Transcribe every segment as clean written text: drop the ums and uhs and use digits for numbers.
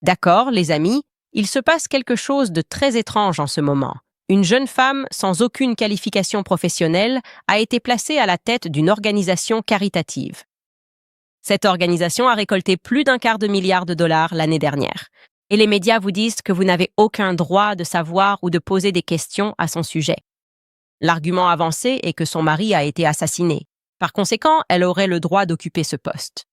D'accord, les amis, il se passe quelque chose de très étrange en ce moment. Une jeune femme sans aucune qualification professionnelle a été placée à la tête d'une organisation caritative. Cette organisation a récolté plus d'1/4 de milliard l'année dernière. Et les médias vous disent que vous n'avez aucun droit de savoir ou de poser des questions à son sujet. L'argument avancé est que son mari a été assassiné. Par conséquent, elle aurait le droit d'occuper ce poste.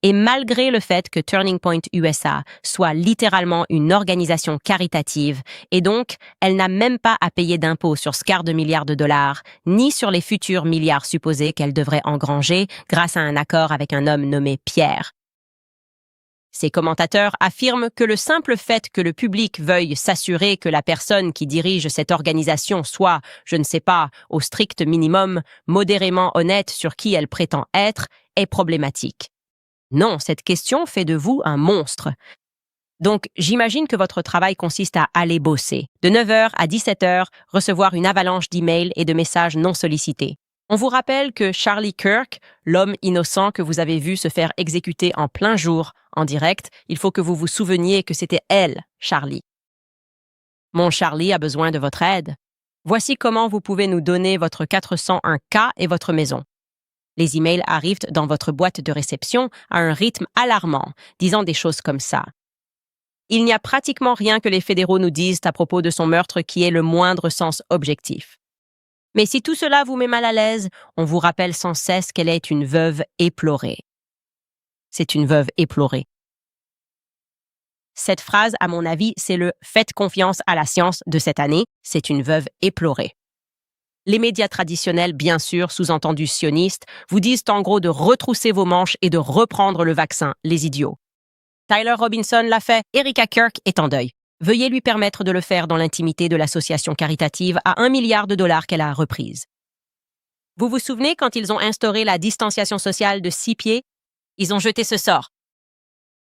Et malgré le fait que Turning Point USA soit littéralement une organisation caritative, et donc elle n'a même pas à payer d'impôts sur ce $1/4 ni sur les futurs milliards supposés qu'elle devrait engranger grâce à un accord avec un homme nommé Pierre. Ces commentateurs affirment que le simple fait que le public veuille s'assurer que la personne qui dirige cette organisation soit, je ne sais pas, au strict minimum, modérément honnête sur qui elle prétend être, est problématique. Non, cette question fait de vous un monstre. Donc, j'imagine que votre travail consiste à aller bosser, de 9h à 17h, recevoir une avalanche d'emails et de messages non sollicités. On vous rappelle que Charlie Kirk, l'homme innocent que vous avez vu se faire exécuter en plein jour, en direct, il faut que vous vous souveniez que c'était elle, Charlie. Mon Charlie a besoin de votre aide. Voici comment vous pouvez nous donner votre 401K et votre maison. Les emails arrivent dans votre boîte de réception à un rythme alarmant, disant des choses comme ça. Il n'y a pratiquement rien que les fédéraux nous disent à propos de son meurtre qui ait le moindre sens objectif. Mais si tout cela vous met mal à l'aise, on vous rappelle sans cesse qu'elle est une veuve éplorée. C'est une veuve éplorée. Cette phrase, à mon avis, c'est le « faites confiance à la science » de cette année. C'est une veuve éplorée. Les médias traditionnels, bien sûr, sous-entendus sionistes, vous disent en gros de retrousser vos manches et de reprendre le vaccin, les idiots. Tyler Robinson l'a fait, Erika Kirk est en deuil. Veuillez lui permettre de le faire dans l'intimité de l'association caritative à $1 milliard qu'elle a reprise. Vous vous souvenez quand ils ont instauré la distanciation sociale de 6 pieds? Ils ont jeté ce sort.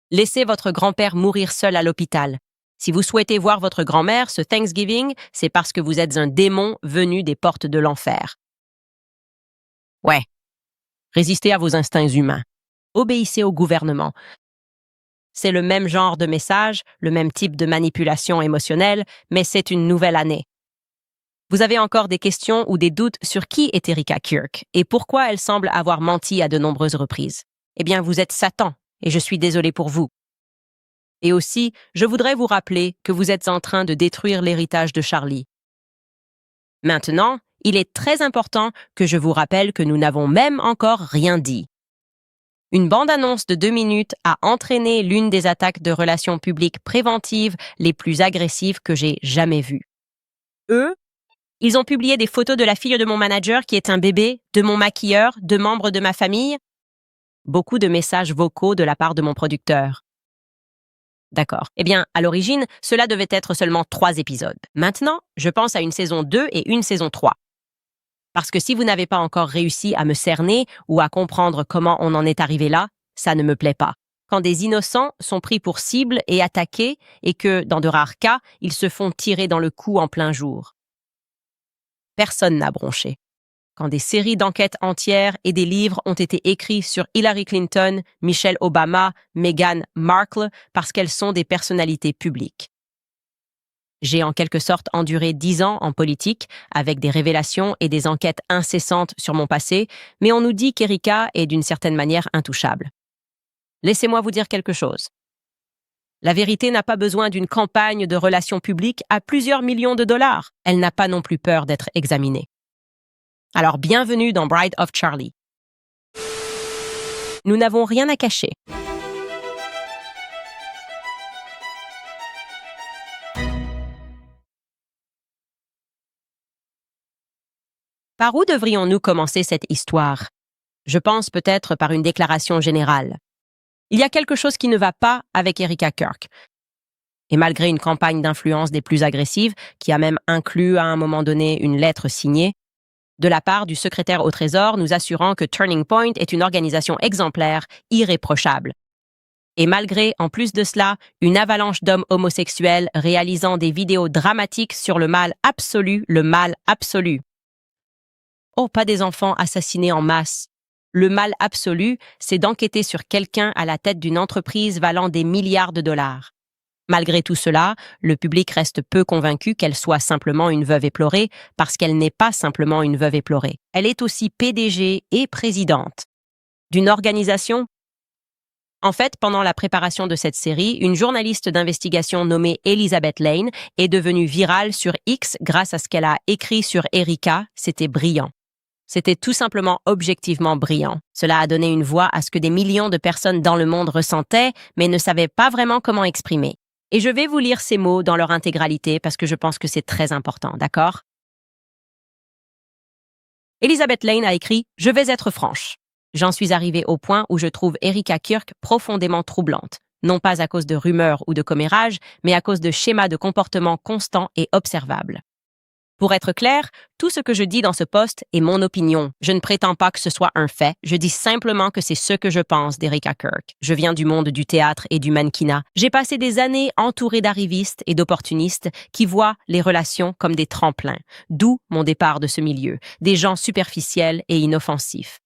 Laissez votre grand-père mourir seul à l'hôpital. Si vous souhaitez voir votre grand-mère ce Thanksgiving, c'est parce que vous êtes un démon venu des portes de l'enfer. Ouais. Résistez à vos instincts humains. Obéissez au gouvernement. C'est le même genre de message, le même type de manipulation émotionnelle, mais c'est une nouvelle année. Vous avez encore des questions ou des doutes sur qui est Erika Kirk et pourquoi elle semble avoir menti à de nombreuses reprises? Eh bien, vous êtes Satan, et je suis désolé pour vous. Et aussi, je voudrais vous rappeler que vous êtes en train de détruire l'héritage de Charlie. Maintenant, il est très important que je vous rappelle que nous n'avons même encore rien dit. Une bande-annonce de 2 minutes a entraîné l'une des attaques de relations publiques préventives les plus agressives que j'ai jamais vues. Eux, ils ont publié des photos de la fille de mon manager qui est un bébé, de mon maquilleur, de membres de ma famille. Beaucoup de messages vocaux de la part de mon producteur. D'accord. Eh bien, à l'origine, cela devait être seulement 3 épisodes. Maintenant, je pense à une saison 2 et une saison 3. Parce que si vous n'avez pas encore réussi à me cerner ou à comprendre comment on en est arrivé là, ça ne me plaît pas. Quand des innocents sont pris pour cible et attaqués et que, dans de rares cas, ils se font tirer dans le cou en plein jour. Personne n'a bronché. Quand des séries d'enquêtes entières et des livres ont été écrits sur Hillary Clinton, Michelle Obama, Meghan Markle, parce qu'elles sont des personnalités publiques. J'ai en quelque sorte enduré 10 ans en politique, avec des révélations et des enquêtes incessantes sur mon passé, mais on nous dit qu'Erika est d'une certaine manière intouchable. Laissez-moi vous dire quelque chose. La vérité n'a pas besoin d'une campagne de relations publiques à plusieurs millions de dollars. Elle n'a pas non plus peur d'être examinée. Alors bienvenue dans Bride of Charlie. Nous n'avons rien à cacher. Par où devrions-nous commencer cette histoire? Je pense peut-être par une déclaration générale. Il y a quelque chose qui ne va pas avec Erika Kirk. Et malgré une campagne d'influence des plus agressives, qui a même inclus à un moment donné une lettre signée, de la part du secrétaire au Trésor nous assurant que Turning Point est une organisation exemplaire, irréprochable. Et malgré, en plus de cela, une avalanche d'hommes homosexuels réalisant des vidéos dramatiques sur le mal absolu. Oh, pas des enfants assassinés en masse. Le mal absolu, c'est d'enquêter sur quelqu'un à la tête d'une entreprise valant des milliards de dollars. Malgré tout cela, le public reste peu convaincu qu'elle soit simplement une veuve éplorée parce qu'elle n'est pas simplement une veuve éplorée. Elle est aussi PDG et présidente d'une organisation. En fait, pendant la préparation de cette série, une journaliste d'investigation nommée Elizabeth Lane est devenue virale sur X grâce à ce qu'elle a écrit sur Erika. C'était brillant. C'était tout simplement objectivement brillant. Cela a donné une voix à ce que des millions de personnes dans le monde ressentaient, mais ne savaient pas vraiment comment exprimer. Et je vais vous lire ces mots dans leur intégralité parce que je pense que c'est très important, d'accord? Elizabeth Lane a écrit « Je vais être franche. J'en suis arrivée au point où je trouve Erika Kirk profondément troublante, non pas à cause de rumeurs ou de commérages, mais à cause de schémas de comportement constants et observables. Pour être clair, tout ce que je dis dans ce post est mon opinion. Je ne prétends pas que ce soit un fait. Je dis simplement que c'est ce que je pense d'Erika Kirk. Je viens du monde du théâtre et du mannequinat. J'ai passé des années entourée d'arrivistes et d'opportunistes qui voient les relations comme des tremplins, d'où mon départ de ce milieu, des gens superficiels et inoffensifs.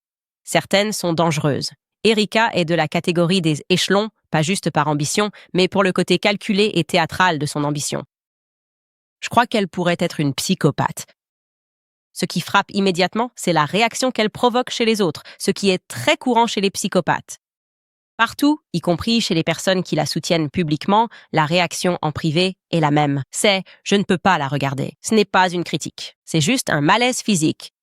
Certaines sont dangereuses. Erika est de la catégorie des échelons, pas juste par ambition, mais pour le côté calculé et théâtral de son ambition. Je crois qu'elle pourrait être une psychopathe. Ce qui frappe immédiatement, c'est la réaction qu'elle provoque chez les autres, ce qui est très courant chez les psychopathes. Partout, y compris chez les personnes qui la soutiennent publiquement, la réaction en privé est la même. C'est « je ne peux pas la regarder ». Ce n'est pas une critique, c'est juste un malaise physique.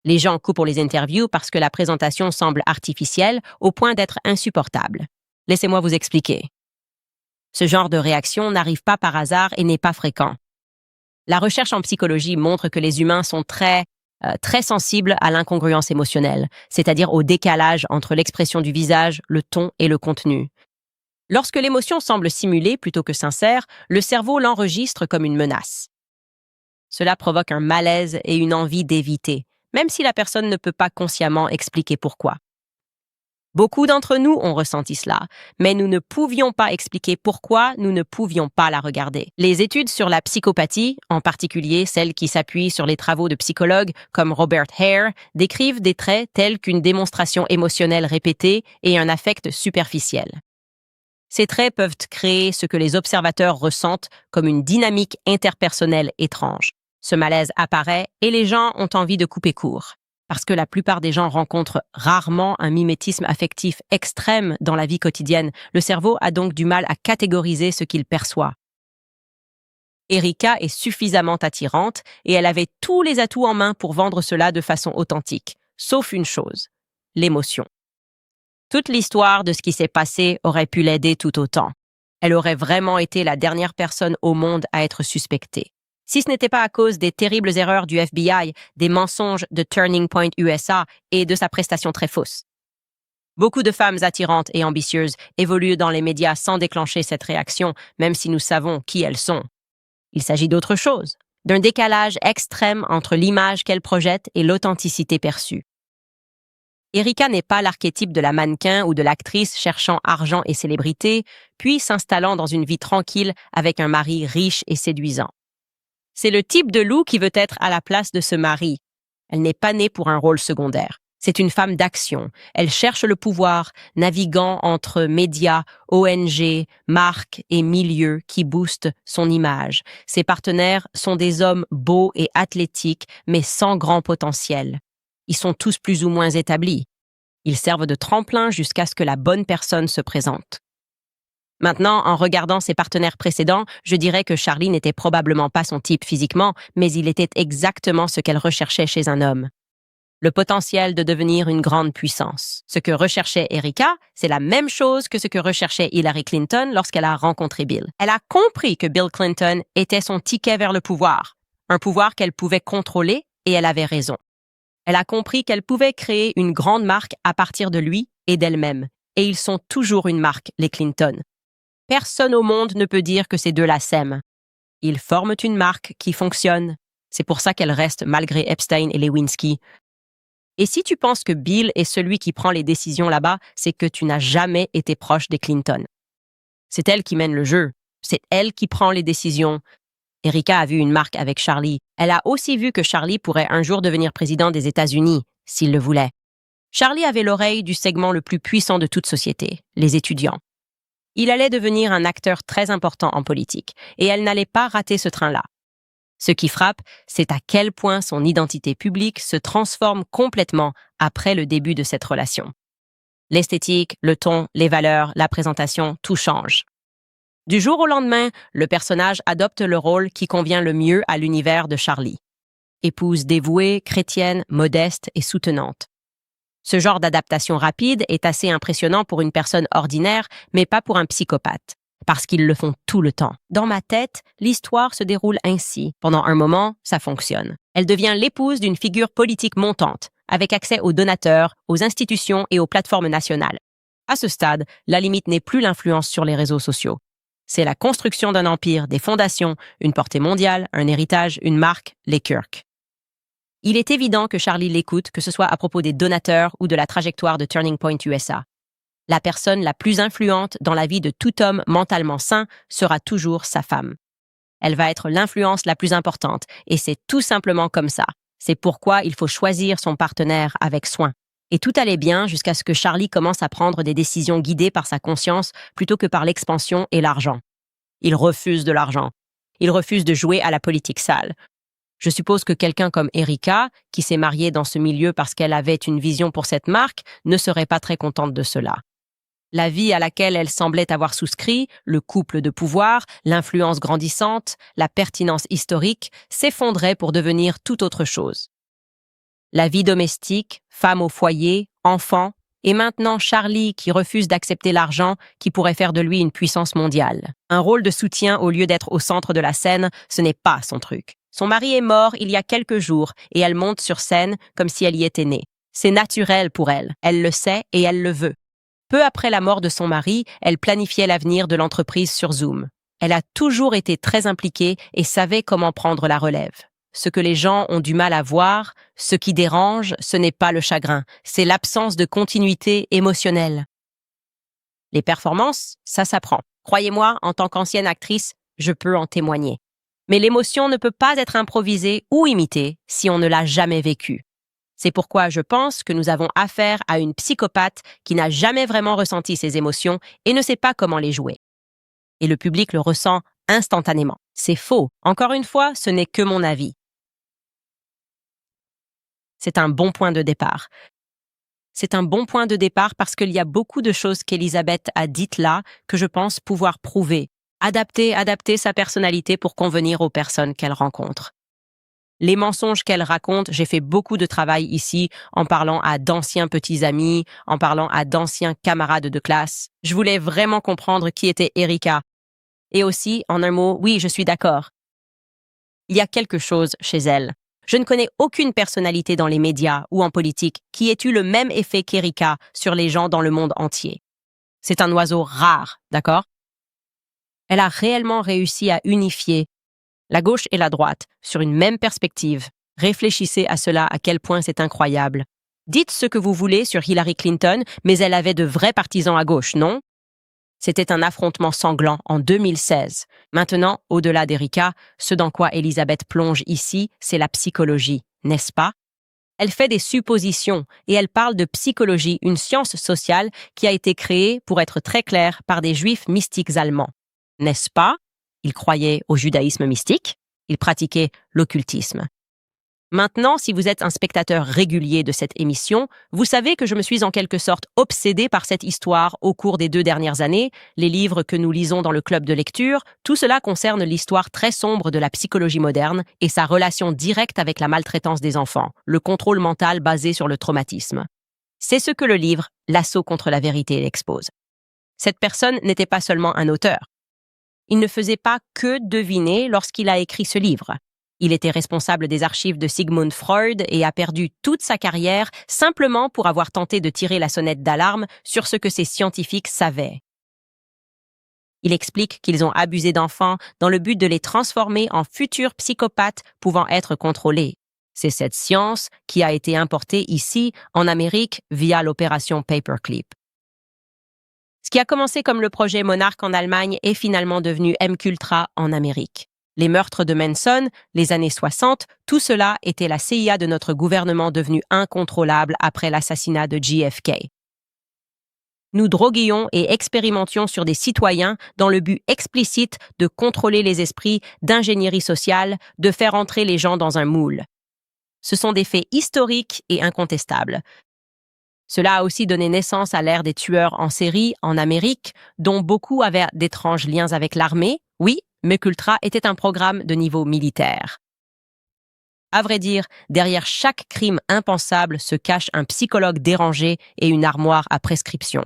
Les gens coupent pour les interviews parce que la présentation semble artificielle au point d'être insupportable. Laissez-moi vous expliquer. Ce genre de réaction n'arrive pas par hasard et n'est pas fréquent. La recherche en psychologie montre que les humains sont très sensibles à l'incongruence émotionnelle, c'est-à-dire au décalage entre l'expression du visage, le ton et le contenu. Lorsque l'émotion semble simulée plutôt que sincère, le cerveau l'enregistre comme une menace. Cela provoque un malaise et une envie d'éviter, même si la personne ne peut pas consciemment expliquer pourquoi. Beaucoup d'entre nous ont ressenti cela, mais nous ne pouvions pas expliquer pourquoi nous ne pouvions pas la regarder. Les études sur la psychopathie, en particulier celles qui s'appuient sur les travaux de psychologues comme Robert Hare, décrivent des traits tels qu'une démonstration émotionnelle répétée et un affect superficiel. Ces traits peuvent créer ce que les observateurs ressentent comme une dynamique interpersonnelle étrange. Ce malaise apparaît et les gens ont envie de couper court. Parce que la plupart des gens rencontrent rarement un mimétisme affectif extrême dans la vie quotidienne, le cerveau a donc du mal à catégoriser ce qu'il perçoit. Erika est suffisamment attirante et elle avait tous les atouts en main pour vendre cela de façon authentique, sauf une chose, l'émotion. Toute l'histoire de ce qui s'est passé aurait pu l'aider tout autant. Elle aurait vraiment été la dernière personne au monde à être suspectée. Si ce n'était pas à cause des terribles erreurs du FBI, des mensonges de Turning Point USA et de sa prestation très fausse. Beaucoup de femmes attirantes et ambitieuses évoluent dans les médias sans déclencher cette réaction, même si nous savons qui elles sont. Il s'agit d'autre chose, d'un décalage extrême entre l'image qu'elles projettent et l'authenticité perçue. Erika n'est pas l'archétype de la mannequin ou de l'actrice cherchant argent et célébrité, puis s'installant dans une vie tranquille avec un mari riche et séduisant. C'est le type de loup qui veut être à la place de ce mari. Elle n'est pas née pour un rôle secondaire. C'est une femme d'action. Elle cherche le pouvoir, naviguant entre médias, ONG, marques et milieux qui boostent son image. Ses partenaires sont des hommes beaux et athlétiques, mais sans grand potentiel. Ils sont tous plus ou moins établis. Ils servent de tremplin jusqu'à ce que la bonne personne se présente. Maintenant, en regardant ses partenaires précédents, je dirais que Charlie n'était probablement pas son type physiquement, mais il était exactement ce qu'elle recherchait chez un homme. Le potentiel de devenir une grande puissance. Ce que recherchait Erika, c'est la même chose que ce que recherchait Hillary Clinton lorsqu'elle a rencontré Bill. Elle a compris que Bill Clinton était son ticket vers le pouvoir, un pouvoir qu'elle pouvait contrôler et elle avait raison. Elle a compris qu'elle pouvait créer une grande marque à partir de lui et d'elle-même. Et ils sont toujours une marque, les Clinton. Personne au monde ne peut dire que ces deux-là s'aiment. Ils forment une marque qui fonctionne. C'est pour ça qu'elle reste malgré Epstein et Lewinsky. Et si tu penses que Bill est celui qui prend les décisions là-bas, c'est que tu n'as jamais été proche des Clinton. C'est elle qui mène le jeu. C'est elle qui prend les décisions. Erika a vu une marque avec Charlie. Elle a aussi vu que Charlie pourrait un jour devenir président des États-Unis, s'il le voulait. Charlie avait l'oreille du segment le plus puissant de toute société, les étudiants. Il allait devenir un acteur très important en politique, et elle n'allait pas rater ce train-là. Ce qui frappe, c'est à quel point son identité publique se transforme complètement après le début de cette relation. L'esthétique, le ton, les valeurs, la présentation, tout change. Du jour au lendemain, le personnage adopte le rôle qui convient le mieux à l'univers de Charlie. Épouse dévouée, chrétienne, modeste et soutenante. Ce genre d'adaptation rapide est assez impressionnant pour une personne ordinaire, mais pas pour un psychopathe, parce qu'ils le font tout le temps. Dans ma tête, l'histoire se déroule ainsi. Pendant un moment, ça fonctionne. Elle devient l'épouse d'une figure politique montante, avec accès aux donateurs, aux institutions et aux plateformes nationales. À ce stade, la limite n'est plus l'influence sur les réseaux sociaux. C'est la construction d'un empire, des fondations, une portée mondiale, un héritage, une marque, les Kirk. Il est évident que Charlie l'écoute, que ce soit à propos des donateurs ou de la trajectoire de Turning Point USA. La personne la plus influente dans la vie de tout homme mentalement sain sera toujours sa femme. Elle va être l'influence la plus importante, et c'est tout simplement comme ça. C'est pourquoi il faut choisir son partenaire avec soin. Et tout allait bien jusqu'à ce que Charlie commence à prendre des décisions guidées par sa conscience plutôt que par l'expansion et l'argent. Il refuse de l'argent. Il refuse de jouer à la politique sale. Je suppose que quelqu'un comme Erika, qui s'est mariée dans ce milieu parce qu'elle avait une vision pour cette marque, ne serait pas très contente de cela. La vie à laquelle elle semblait avoir souscrit, le couple de pouvoir, l'influence grandissante, la pertinence historique, s'effondrait pour devenir tout autre chose. La vie domestique, femme au foyer, enfant, et maintenant Charlie qui refuse d'accepter l'argent qui pourrait faire de lui une puissance mondiale. Un rôle de soutien au lieu d'être au centre de la scène, ce n'est pas son truc. Son mari est mort il y a quelques jours et elle monte sur scène comme si elle y était née. C'est naturel pour elle, elle le sait et elle le veut. Peu après la mort de son mari, elle planifiait l'avenir de l'entreprise sur Zoom. Elle a toujours été très impliquée et savait comment prendre la relève. Ce que les gens ont du mal à voir, ce qui dérange, ce n'est pas le chagrin, c'est l'absence de continuité émotionnelle. Les performances, ça s'apprend. Croyez-moi, en tant qu'ancienne actrice, je peux en témoigner. Mais l'émotion ne peut pas être improvisée ou imitée si on ne l'a jamais vécue. C'est pourquoi je pense que nous avons affaire à une psychopathe qui n'a jamais vraiment ressenti ses émotions et ne sait pas comment les jouer. Et le public le ressent instantanément. C'est faux. Encore une fois, ce n'est que mon avis. C'est un bon point de départ. C'est un bon point de départ parce qu'il y a beaucoup de choses qu'Elisabeth a dites là que je pense pouvoir prouver. Adapter sa personnalité pour convenir aux personnes qu'elle rencontre. Les mensonges qu'elle raconte, j'ai fait beaucoup de travail ici en parlant à d'anciens petits amis, en parlant à d'anciens camarades de classe. Je voulais vraiment comprendre qui était Erika. Et aussi, en un mot, oui, je suis d'accord. Il y a quelque chose chez elle. Je ne connais aucune personnalité dans les médias ou en politique qui ait eu le même effet qu'Erika sur les gens dans le monde entier. C'est un oiseau rare, d'accord? Elle a réellement réussi à unifier la gauche et la droite sur une même perspective. Réfléchissez à cela, à quel point c'est incroyable. Dites ce que vous voulez sur Hillary Clinton, mais elle avait de vrais partisans à gauche, non? C'était un affrontement sanglant en 2016. Maintenant, au-delà d'Erika, ce dans quoi Elisabeth plonge ici, c'est la psychologie, n'est-ce pas? Elle fait des suppositions et elle parle de psychologie, une science sociale qui a été créée, pour être très clair, par des juifs mystiques allemands. N'est-ce pas? Ils croyaient au judaïsme mystique, ils pratiquaient l'occultisme. Maintenant, si vous êtes un spectateur régulier de cette émission, vous savez que je me suis en quelque sorte obsédée par cette histoire au cours des 2 dernières années, les livres que nous lisons dans le club de lecture, tout cela concerne l'histoire très sombre de la psychologie moderne et sa relation directe avec la maltraitance des enfants, le contrôle mental basé sur le traumatisme. C'est ce que le livre « L'assaut contre la vérité » expose. Cette personne n'était pas seulement un auteur. Il ne faisait pas que deviner lorsqu'il a écrit ce livre. Il était responsable des archives de Sigmund Freud et a perdu toute sa carrière simplement pour avoir tenté de tirer la sonnette d'alarme sur ce que ces scientifiques savaient. Il explique qu'ils ont abusé d'enfants dans le but de les transformer en futurs psychopathes pouvant être contrôlés. C'est cette science qui a été importée ici, en Amérique, via l'opération Paperclip. Ce qui a commencé comme le projet Monarch en Allemagne est finalement devenu MKUltra en Amérique. Les meurtres de Manson, les années 60, tout cela était la CIA de notre gouvernement devenue incontrôlable après l'assassinat de JFK. Nous droguions et expérimentions sur des citoyens dans le but explicite de contrôler les esprits, d'ingénierie sociale, de faire entrer les gens dans un moule. Ce sont des faits historiques et incontestables. Cela a aussi donné naissance à l'ère des tueurs en série en Amérique, dont beaucoup avaient d'étranges liens avec l'armée. Oui, MKUltra était un programme de niveau militaire. À vrai dire, derrière chaque crime impensable se cache un psychologue dérangé et une armoire à prescription.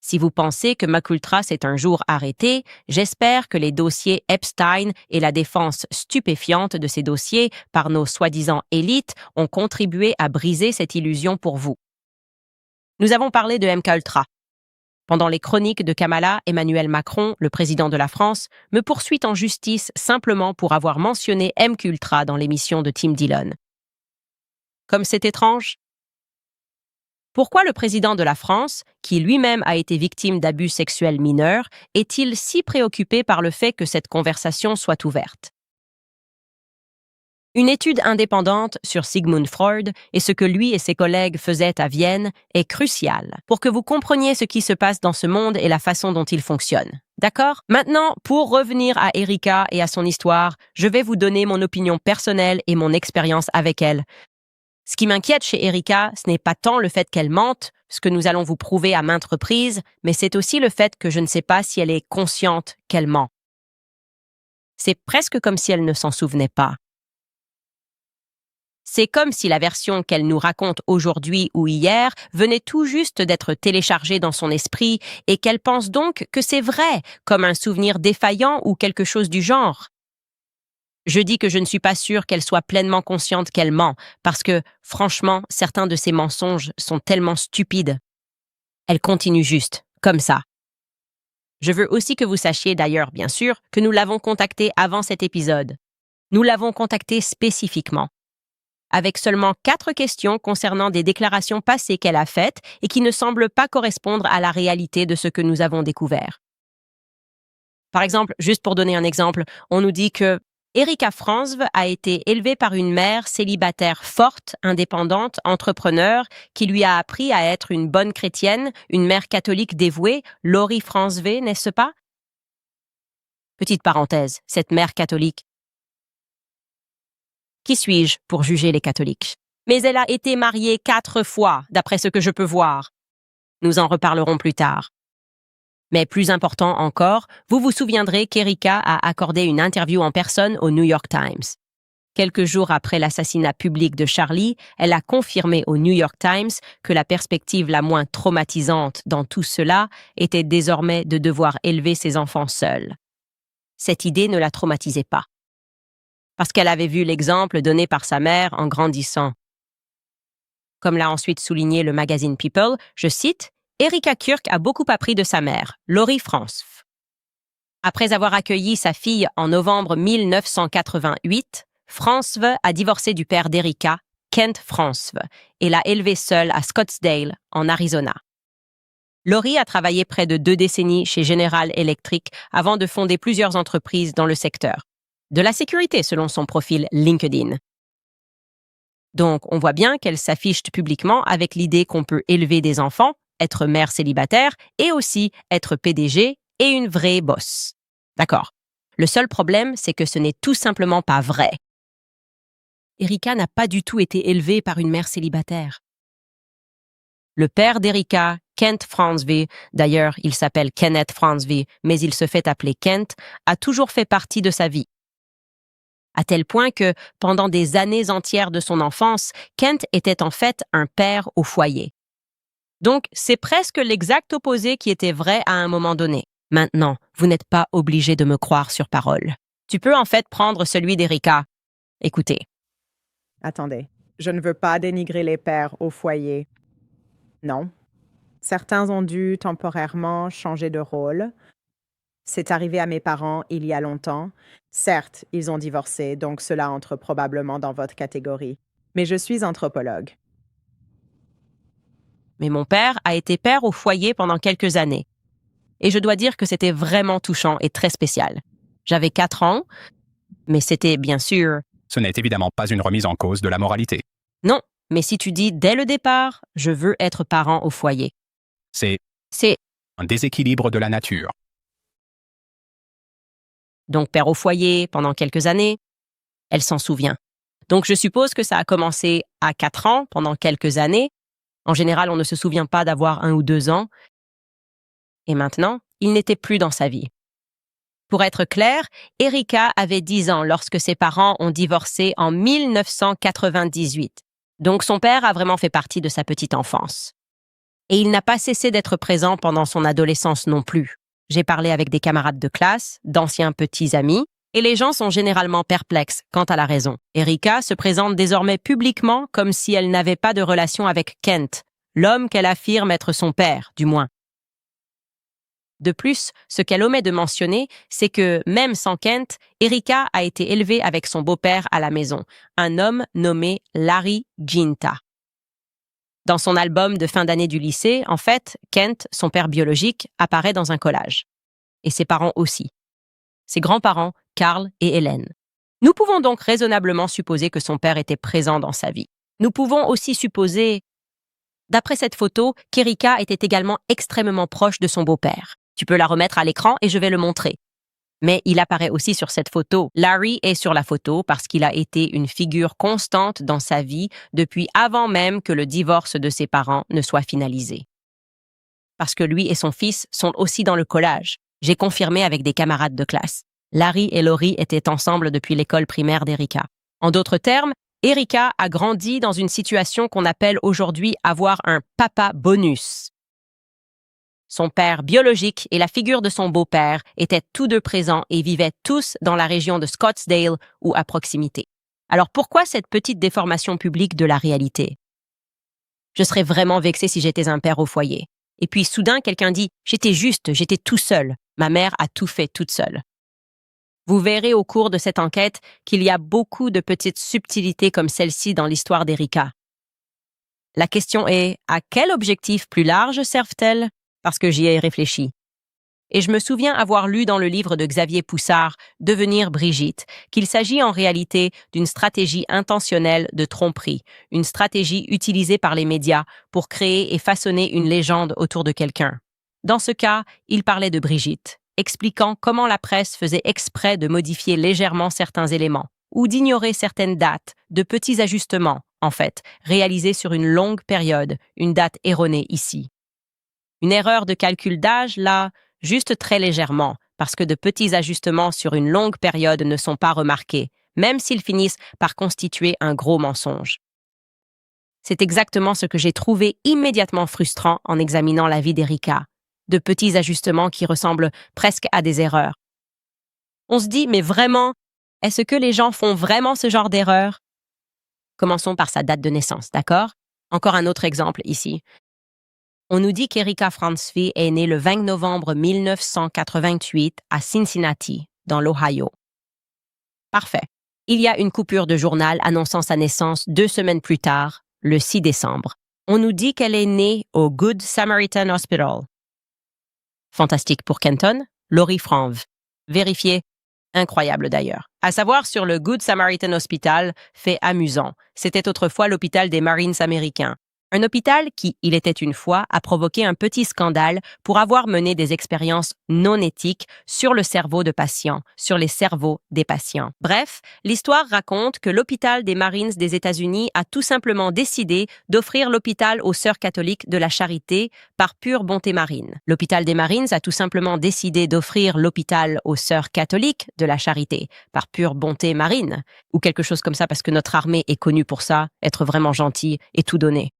Si vous pensez que MKUltra s'est un jour arrêté, j'espère que les dossiers Epstein et la défense stupéfiante de ces dossiers par nos soi-disant élites ont contribué à briser cette illusion pour vous. Nous avons parlé de MKUltra. Pendant les chroniques de Kamala, Emmanuel Macron, le président de la France, me poursuit en justice simplement pour avoir mentionné MKUltra dans l'émission de Tim Dillon. Comme c'est étrange? Pourquoi le président de la France, qui lui-même a été victime d'abus sexuels mineurs, est-il si préoccupé par le fait que cette conversation soit ouverte? Une étude indépendante sur Sigmund Freud et ce que lui et ses collègues faisaient à Vienne est cruciale pour que vous compreniez ce qui se passe dans ce monde et la façon dont il fonctionne. D'accord? Maintenant, pour revenir à Erika et à son histoire, je vais vous donner mon opinion personnelle et mon expérience avec elle. Ce qui m'inquiète chez Erika, ce n'est pas tant le fait qu'elle mente, ce que nous allons vous prouver à maintes reprises, mais c'est aussi le fait que je ne sais pas si elle est consciente qu'elle ment. C'est presque comme si elle ne s'en souvenait pas. C'est comme si la version qu'elle nous raconte aujourd'hui ou hier venait tout juste d'être téléchargée dans son esprit et qu'elle pense donc que c'est vrai, comme un souvenir défaillant ou quelque chose du genre. Je dis que je ne suis pas sûre qu'elle soit pleinement consciente qu'elle ment, parce que, franchement, certains de ses mensonges sont tellement stupides. Elle continue juste, comme ça. Je veux aussi que vous sachiez d'ailleurs, bien sûr, que nous l'avons contactée avant cet épisode. Nous l'avons contactée spécifiquement, avec seulement 4 questions concernant des déclarations passées qu'elle a faites et qui ne semblent pas correspondre à la réalité de ce que nous avons découvert. Par exemple, juste pour donner un exemple, on nous dit que Erika Franzv a été élevée par une mère célibataire forte, indépendante, entrepreneur, qui lui a appris à être une bonne chrétienne, une mère catholique dévouée, Lori Franzv, n'est-ce pas? Petite parenthèse, cette mère catholique. Qui suis-je pour juger les catholiques? Mais elle a été mariée 4 fois, d'après ce que je peux voir. Nous en reparlerons plus tard. Mais plus important encore, vous vous souviendrez qu'Erika a accordé une interview en personne au New York Times. Quelques jours après l'assassinat public de Charlie, elle a confirmé au New York Times que la perspective la moins traumatisante dans tout cela était désormais de devoir élever ses enfants seule. Cette idée ne la traumatisait pas, parce qu'elle avait vu l'exemple donné par sa mère en grandissant. Comme l'a ensuite souligné le magazine People, je cite, Erika Kirk a beaucoup appris de sa mère, Lori Franzv. Après avoir accueilli sa fille en novembre 1988, Franzv a divorcé du père d'Erika, Kent Franzv, et l'a élevée seule à Scottsdale, en Arizona. Lori a travaillé près de 2 décennies chez General Electric avant de fonder plusieurs entreprises dans le secteur de la sécurité selon son profil LinkedIn. Donc, on voit bien qu'elle s'affiche publiquement avec l'idée qu'on peut élever des enfants, être mère célibataire et aussi être PDG et une vraie boss. D'accord. Le seul problème, c'est que ce n'est tout simplement pas vrai. Erika n'a pas du tout été élevée par une mère célibataire. Le père d'Erika, Kent Franzv, d'ailleurs il s'appelle Kenneth Franzv, mais il se fait appeler Kent, a toujours fait partie de sa vie. À tel point que, pendant des années entières de son enfance, Kent était en fait un père au foyer. Donc, c'est presque l'exact opposé qui était vrai à un moment donné. Maintenant, vous n'êtes pas obligé de me croire sur parole. Tu peux en fait prendre celui d'Erika. Écoutez. Attendez, je ne veux pas dénigrer les pères au foyer. Non. Certains ont dû temporairement changer de rôle. C'est arrivé à mes parents il y a longtemps. Certes, ils ont divorcé, donc cela entre probablement dans votre catégorie. Mais je suis anthropologue. Mais mon père a été père au foyer pendant quelques années. Et je dois dire que c'était vraiment touchant et très spécial. J'avais 4 ans, mais c'était bien sûr... Ce n'est évidemment pas une remise en cause de la moralité. Non, mais si tu dis dès le départ, je veux être parent au foyer. C'est C'est un déséquilibre de la nature. donc père au foyer pendant quelques années. Elle s'en souvient. Donc je suppose que ça a commencé à 4 ans, pendant quelques années. En général, on ne se souvient pas d'avoir 1 ou 2 ans. Et maintenant, il n'était plus dans sa vie. Pour être clair, Erika avait 10 ans lorsque ses parents ont divorcé en 1998. Donc son père a vraiment fait partie de sa petite enfance. Et il n'a pas cessé d'être présent pendant son adolescence non plus. J'ai parlé avec des camarades de classe, d'anciens petits amis, et les gens sont généralement perplexes quant à la raison. Erika se présente désormais publiquement comme si elle n'avait pas de relation avec Kent, l'homme qu'elle affirme être son père, du moins. De plus, ce qu'elle omet de mentionner, c'est que, même sans Kent, Erika a été élevée avec son beau-père à la maison, un homme nommé Larry Ginta. Dans son album de fin d'année du lycée, en fait, Kent, son père biologique, apparaît dans un collage. Et ses parents aussi. Ses grands-parents, Carl et Hélène. Nous pouvons donc raisonnablement supposer que son père était présent dans sa vie. Nous pouvons aussi supposer, d'après cette photo, qu'Erika était également extrêmement proche de son beau-père. Tu peux la remettre à l'écran et je vais le montrer. Mais il apparaît aussi sur cette photo. Larry est sur la photo parce qu'il a été une figure constante dans sa vie depuis avant même que le divorce de ses parents ne soit finalisé. Parce que lui et son fils sont aussi dans le collage. J'ai confirmé avec des camarades de classe. Larry et Laurie étaient ensemble depuis l'école primaire d'Erika. En d'autres termes, Erika a grandi dans une situation qu'on appelle aujourd'hui avoir un papa bonus. Son père biologique et la figure de son beau-père étaient tous deux présents et vivaient tous dans la région de Scottsdale ou à proximité. Alors pourquoi cette petite déformation publique de la réalité? Je serais vraiment vexée si j'étais un père au foyer. Et puis soudain, quelqu'un dit « J'étais tout seul. Ma mère a tout fait toute seule. » Vous verrez au cours de cette enquête qu'il y a beaucoup de petites subtilités comme celle-ci dans l'histoire d'Erika. La question est, à quel objectif plus large servent-elles? Parce que j'y ai réfléchi. Et je me souviens avoir lu dans le livre de Xavier Poussard, Devenir Brigitte, qu'il s'agit en réalité d'une stratégie intentionnelle de tromperie, une stratégie utilisée par les médias pour créer et façonner une légende autour de quelqu'un. Dans ce cas, il parlait de Brigitte, expliquant comment la presse faisait exprès de modifier légèrement certains éléments, ou d'ignorer certaines dates, de petits ajustements, en fait, réalisés sur une longue période, une date erronée ici. Une erreur de calcul d'âge, là, juste très légèrement, parce que de petits ajustements sur une longue période ne sont pas remarqués, même s'ils finissent par constituer un gros mensonge. C'est exactement ce que j'ai trouvé immédiatement frustrant en examinant la vie d'Erika, de petits ajustements qui ressemblent presque à des erreurs. On se dit, mais vraiment, est-ce que les gens font vraiment ce genre d'erreur? Commençons par sa date de naissance, d'accord? Encore un autre exemple ici. On nous dit qu'Erika Franzfi est née le 20 novembre 1988 à Cincinnati, dans l'Ohio. Parfait. Il y a une coupure de journal annonçant sa naissance 2 semaines plus tard, le 6 décembre. On nous dit qu'elle est née au Good Samaritan Hospital. Fantastique pour Kenton, Laurie Franv. Vérifié. Incroyable d'ailleurs. À savoir sur le Good Samaritan Hospital, fait amusant. C'était autrefois l'hôpital des Marines américains. Un hôpital qui, il était une fois, a provoqué un petit scandale pour avoir mené des expériences non éthiques sur le cerveau de patients, sur les cerveaux des patients. Bref, l'histoire raconte que l'hôpital des Marines des États-Unis a tout simplement décidé d'offrir l'hôpital aux sœurs catholiques de la Charité par pure bonté marine. L'hôpital des Marines a tout simplement décidé d'offrir l'hôpital aux sœurs catholiques de la Charité par pure bonté marine, ou quelque chose comme ça parce que notre armée est connue pour ça, être vraiment gentille et tout donner.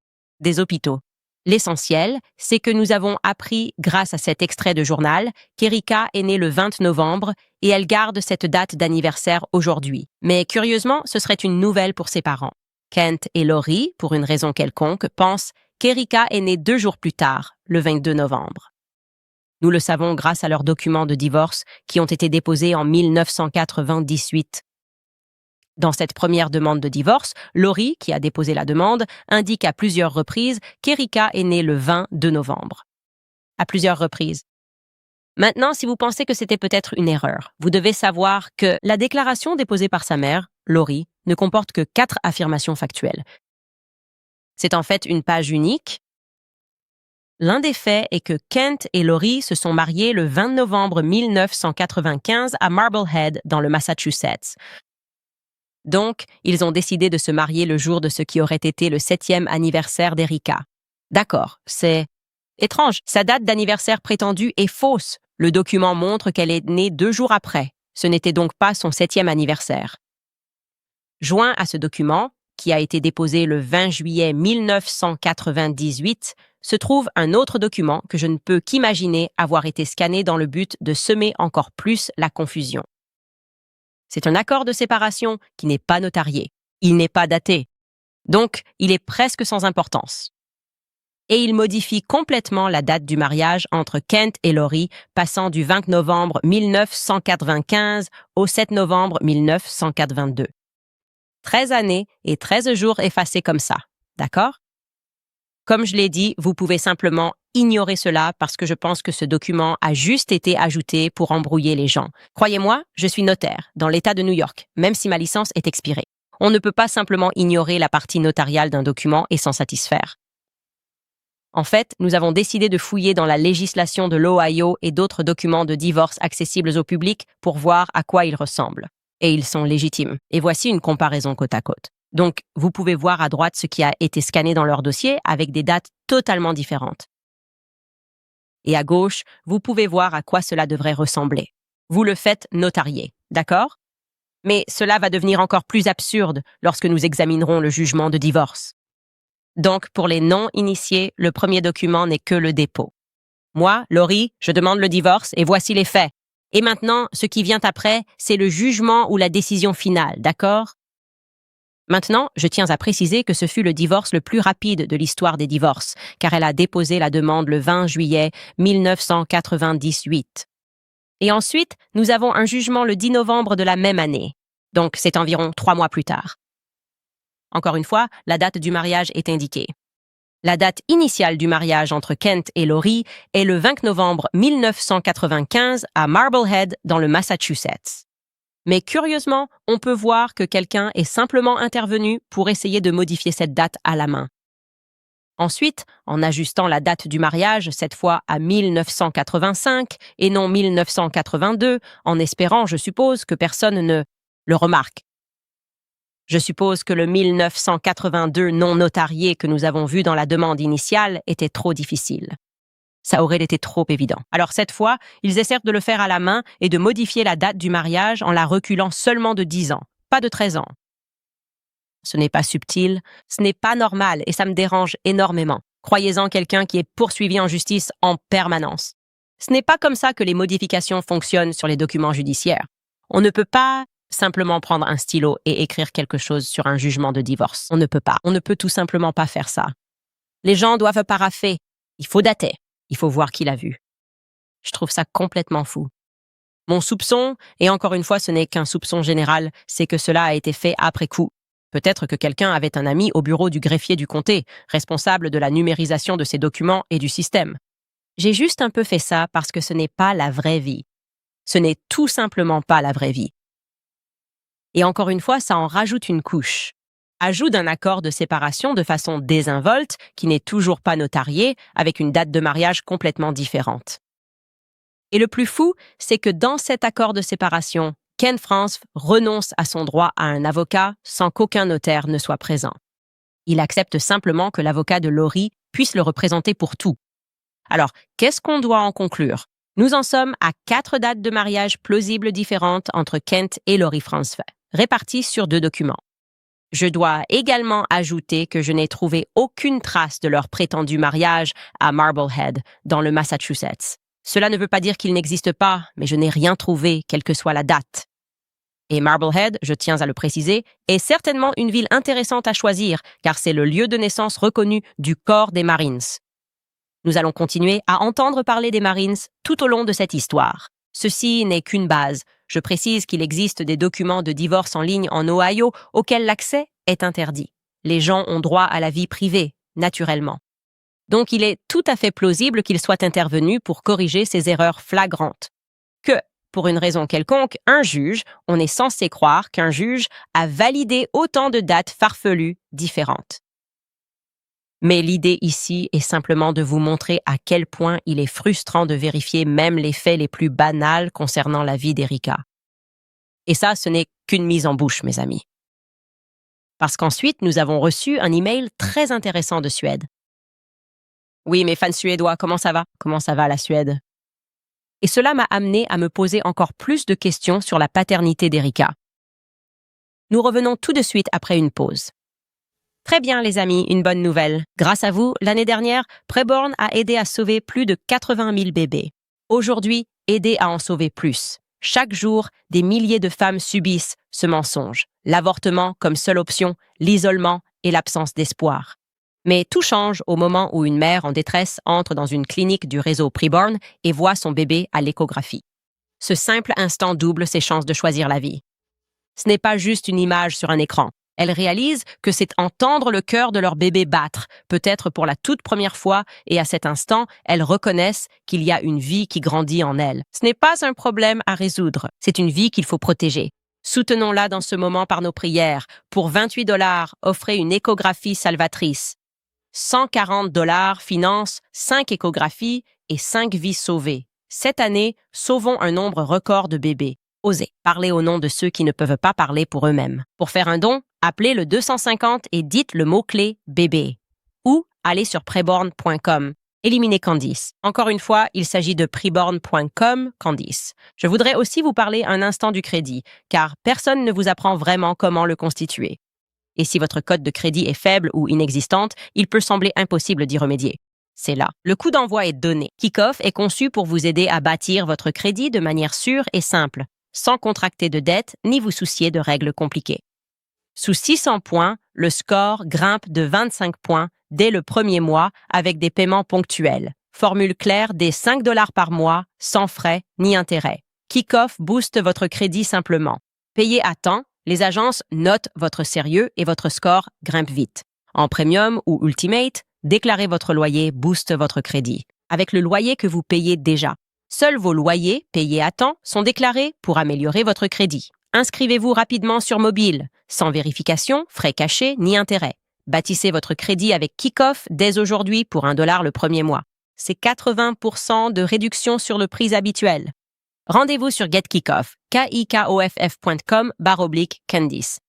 Des hôpitaux. L'essentiel, c'est que nous avons appris, grâce à cet extrait de journal, qu'Erika est née le 20 novembre et elle garde cette date d'anniversaire aujourd'hui. Mais curieusement, ce serait une nouvelle pour ses parents. Kent et Laurie, pour une raison quelconque, pensent qu'Erika est née 2 jours plus tard, le 22 novembre. Nous le savons grâce à leurs documents de divorce qui ont été déposés en 1998. Dans cette première demande de divorce, Laurie, qui a déposé la demande, indique à plusieurs reprises qu'Erika est née le 22 novembre. À plusieurs reprises. Maintenant, si vous pensez que c'était peut-être une erreur, vous devez savoir que la déclaration déposée par sa mère, Lori, ne comporte que 4 affirmations factuelles. C'est en fait une page unique. L'un des faits est que Kent et Lori se sont mariés le 20 novembre 1995 à Marblehead, dans le Massachusetts. Donc, ils ont décidé de se marier le jour de ce qui aurait été le 7e anniversaire d'Erika. D'accord, c'est étrange. Sa date d'anniversaire prétendue est fausse. Le document montre qu'elle est née 2 jours après. Ce n'était donc pas son 7e anniversaire. Joint à ce document, qui a été déposé le 20 juillet 1998, se trouve un autre document que je ne peux qu'imaginer avoir été scanné dans le but de semer encore plus la confusion. C'est un accord de séparation qui n'est pas notarié. Il n'est pas daté. Donc, il est presque sans importance. Et il modifie complètement la date du mariage entre Kent et Lori, passant du 20 novembre 1995 au 7 novembre 1982. 13 années et 13 jours effacés comme ça, d'accord? Comme je l'ai dit, vous pouvez simplement ignorer cela parce que je pense que ce document a juste été ajouté pour embrouiller les gens. Croyez-moi, je suis notaire dans l'État de New York, même si ma licence est expirée. On ne peut pas simplement ignorer la partie notariale d'un document et s'en satisfaire. En fait, nous avons décidé de fouiller dans la législation de l'Ohio et d'autres documents de divorce accessibles au public pour voir à quoi ils ressemblent. Et ils sont légitimes. Et voici une comparaison côte à côte. Donc, vous pouvez voir à droite ce qui a été scanné dans leur dossier avec des dates totalement différentes. Et à gauche, vous pouvez voir à quoi cela devrait ressembler. Vous le faites notarier, d'accord? Mais cela va devenir encore plus absurde lorsque nous examinerons le jugement de divorce. Donc, pour les non-initiés, le premier document n'est que le dépôt. Moi, Lori, je demande le divorce et voici les faits. Et maintenant, ce qui vient après, c'est le jugement ou la décision finale, d'accord? Maintenant, je tiens à préciser que ce fut le divorce le plus rapide de l'histoire des divorces, car elle a déposé la demande le 20 juillet 1998. Et ensuite, nous avons un jugement le 10 novembre de la même année. Donc, c'est environ 3 mois plus tard. Encore une fois, la date du mariage est indiquée. La date initiale du mariage entre Kent et Lori est le 20 novembre 1995 à Marblehead, dans le Massachusetts. Mais curieusement, on peut voir que quelqu'un est simplement intervenu pour essayer de modifier cette date à la main. Ensuite, en ajustant la date du mariage, cette fois à 1985 et non 1982, en espérant, je suppose, que personne ne le remarque. Je suppose que le 1982 non notarié que nous avons vu dans la demande initiale était trop difficile. Ça aurait été trop évident. Alors cette fois, ils essaient de le faire à la main et de modifier la date du mariage en la reculant seulement de 10 ans, pas de 13 ans. Ce n'est pas subtil, ce n'est pas normal et ça me dérange énormément. Croyez-en quelqu'un qui est poursuivi en justice en permanence. Ce n'est pas comme ça que les modifications fonctionnent sur les documents judiciaires. On ne peut pas simplement prendre un stylo et écrire quelque chose sur un jugement de divorce. On ne peut pas. On ne peut tout simplement pas faire ça. Les gens doivent parapher. Il faut dater. Il faut voir qui l'a vu. Je trouve ça complètement fou. Mon soupçon, et encore une fois ce n'est qu'un soupçon général, c'est que cela a été fait après coup. Peut-être que quelqu'un avait un ami au bureau du greffier du comté, responsable de la numérisation de ces documents et du système. J'ai juste un peu fait ça parce que ce n'est pas la vraie vie. Ce n'est tout simplement pas la vraie vie. Et encore une fois, ça en rajoute une couche. Ajout d'un accord de séparation de façon désinvolte, qui n'est toujours pas notarié, avec une date de mariage complètement différente. Et le plus fou, c'est que dans cet accord de séparation, Ken France renonce à son droit à un avocat sans qu'aucun notaire ne soit présent. Il accepte simplement que l'avocat de Lori puisse le représenter pour tout. Alors, qu'est-ce qu'on doit en conclure? Nous en sommes à 4 dates de mariage plausibles différentes entre Kent et Lori France, réparties sur 2 documents. Je dois également ajouter que je n'ai trouvé aucune trace de leur prétendu mariage à Marblehead, dans le Massachusetts. Cela ne veut pas dire qu'il n'existe pas, mais je n'ai rien trouvé, quelle que soit la date. Et Marblehead, je tiens à le préciser, est certainement une ville intéressante à choisir, car c'est le lieu de naissance reconnu du corps des Marines. Nous allons continuer à entendre parler des Marines tout au long de cette histoire. Ceci n'est qu'une base. Je précise qu'il existe des documents de divorce en ligne en Ohio auxquels l'accès est interdit. Les gens ont droit à la vie privée, naturellement. Donc il est tout à fait plausible qu'il soit intervenu pour corriger ces erreurs flagrantes. Que, pour une raison quelconque, on est censé croire qu'un juge a validé autant de dates farfelues différentes. Mais l'idée ici est simplement de vous montrer à quel point il est frustrant de vérifier même les faits les plus banals concernant la vie d'Erika. Et ça, ce n'est qu'une mise en bouche, mes amis. Parce qu'ensuite, nous avons reçu un email très intéressant de Suède. Oui, mes fans suédois, comment ça va? Comment ça va la Suède? Et cela m'a amené à me poser encore plus de questions sur la paternité d'Erika. Nous revenons tout de suite après une pause. Très bien, les amis, une bonne nouvelle. Grâce à vous, l'année dernière, Preborn a aidé à sauver plus de 80 000 bébés. Aujourd'hui, aidez à en sauver plus. Chaque jour, des milliers de femmes subissent ce mensonge. L'avortement comme seule option, l'isolement et l'absence d'espoir. Mais tout change au moment où une mère en détresse entre dans une clinique du réseau Preborn et voit son bébé à l'échographie. Ce simple instant double ses chances de choisir la vie. Ce n'est pas juste une image sur un écran. Elles réalisent que c'est entendre le cœur de leur bébé battre, peut-être pour la toute première fois, et à cet instant, elles reconnaissent qu'il y a une vie qui grandit en elles. Ce n'est pas un problème à résoudre, c'est une vie qu'il faut protéger. Soutenons-la dans ce moment par nos prières. Pour 28 $, offrez une échographie salvatrice. 140 $ financent 5 échographies et 5 vies sauvées. Cette année, sauvons un nombre record de bébés. Osez parler au nom de ceux qui ne peuvent pas parler pour eux-mêmes. Pour faire un don, appelez le 250 et dites le mot-clé « bébé » ou allez sur preborn.com. Éliminez Candice. Encore une fois, il s'agit de preborn.com, Candice. Je voudrais aussi vous parler un instant du crédit, car personne ne vous apprend vraiment comment le constituer. Et si votre cote de crédit est faible ou inexistante, il peut sembler impossible d'y remédier. C'est là. Le coût d'envoi est donné. Kickoff est conçu pour vous aider à bâtir votre crédit de manière sûre et simple, sans contracter de dettes ni vous soucier de règles compliquées. Sous 600 points, le score grimpe de 25 points dès le premier mois avec des paiements ponctuels. Formule claire des 5 $ par mois, sans frais ni intérêts. Kickoff booste votre crédit simplement. Payez à temps, les agences notent votre sérieux et votre score grimpe vite. En premium ou ultimate, déclarer votre loyer booste votre crédit, avec le loyer que vous payez déjà. Seuls vos loyers, payés à temps, sont déclarés pour améliorer votre crédit. Inscrivez-vous rapidement sur mobile, sans vérification, frais cachés ni intérêts. Bâtissez votre crédit avec Kickoff dès aujourd'hui pour 1 $ le premier mois. C'est 80% de réduction sur le prix habituel. Rendez-vous sur GetKickoff, kickoff.com/Candice.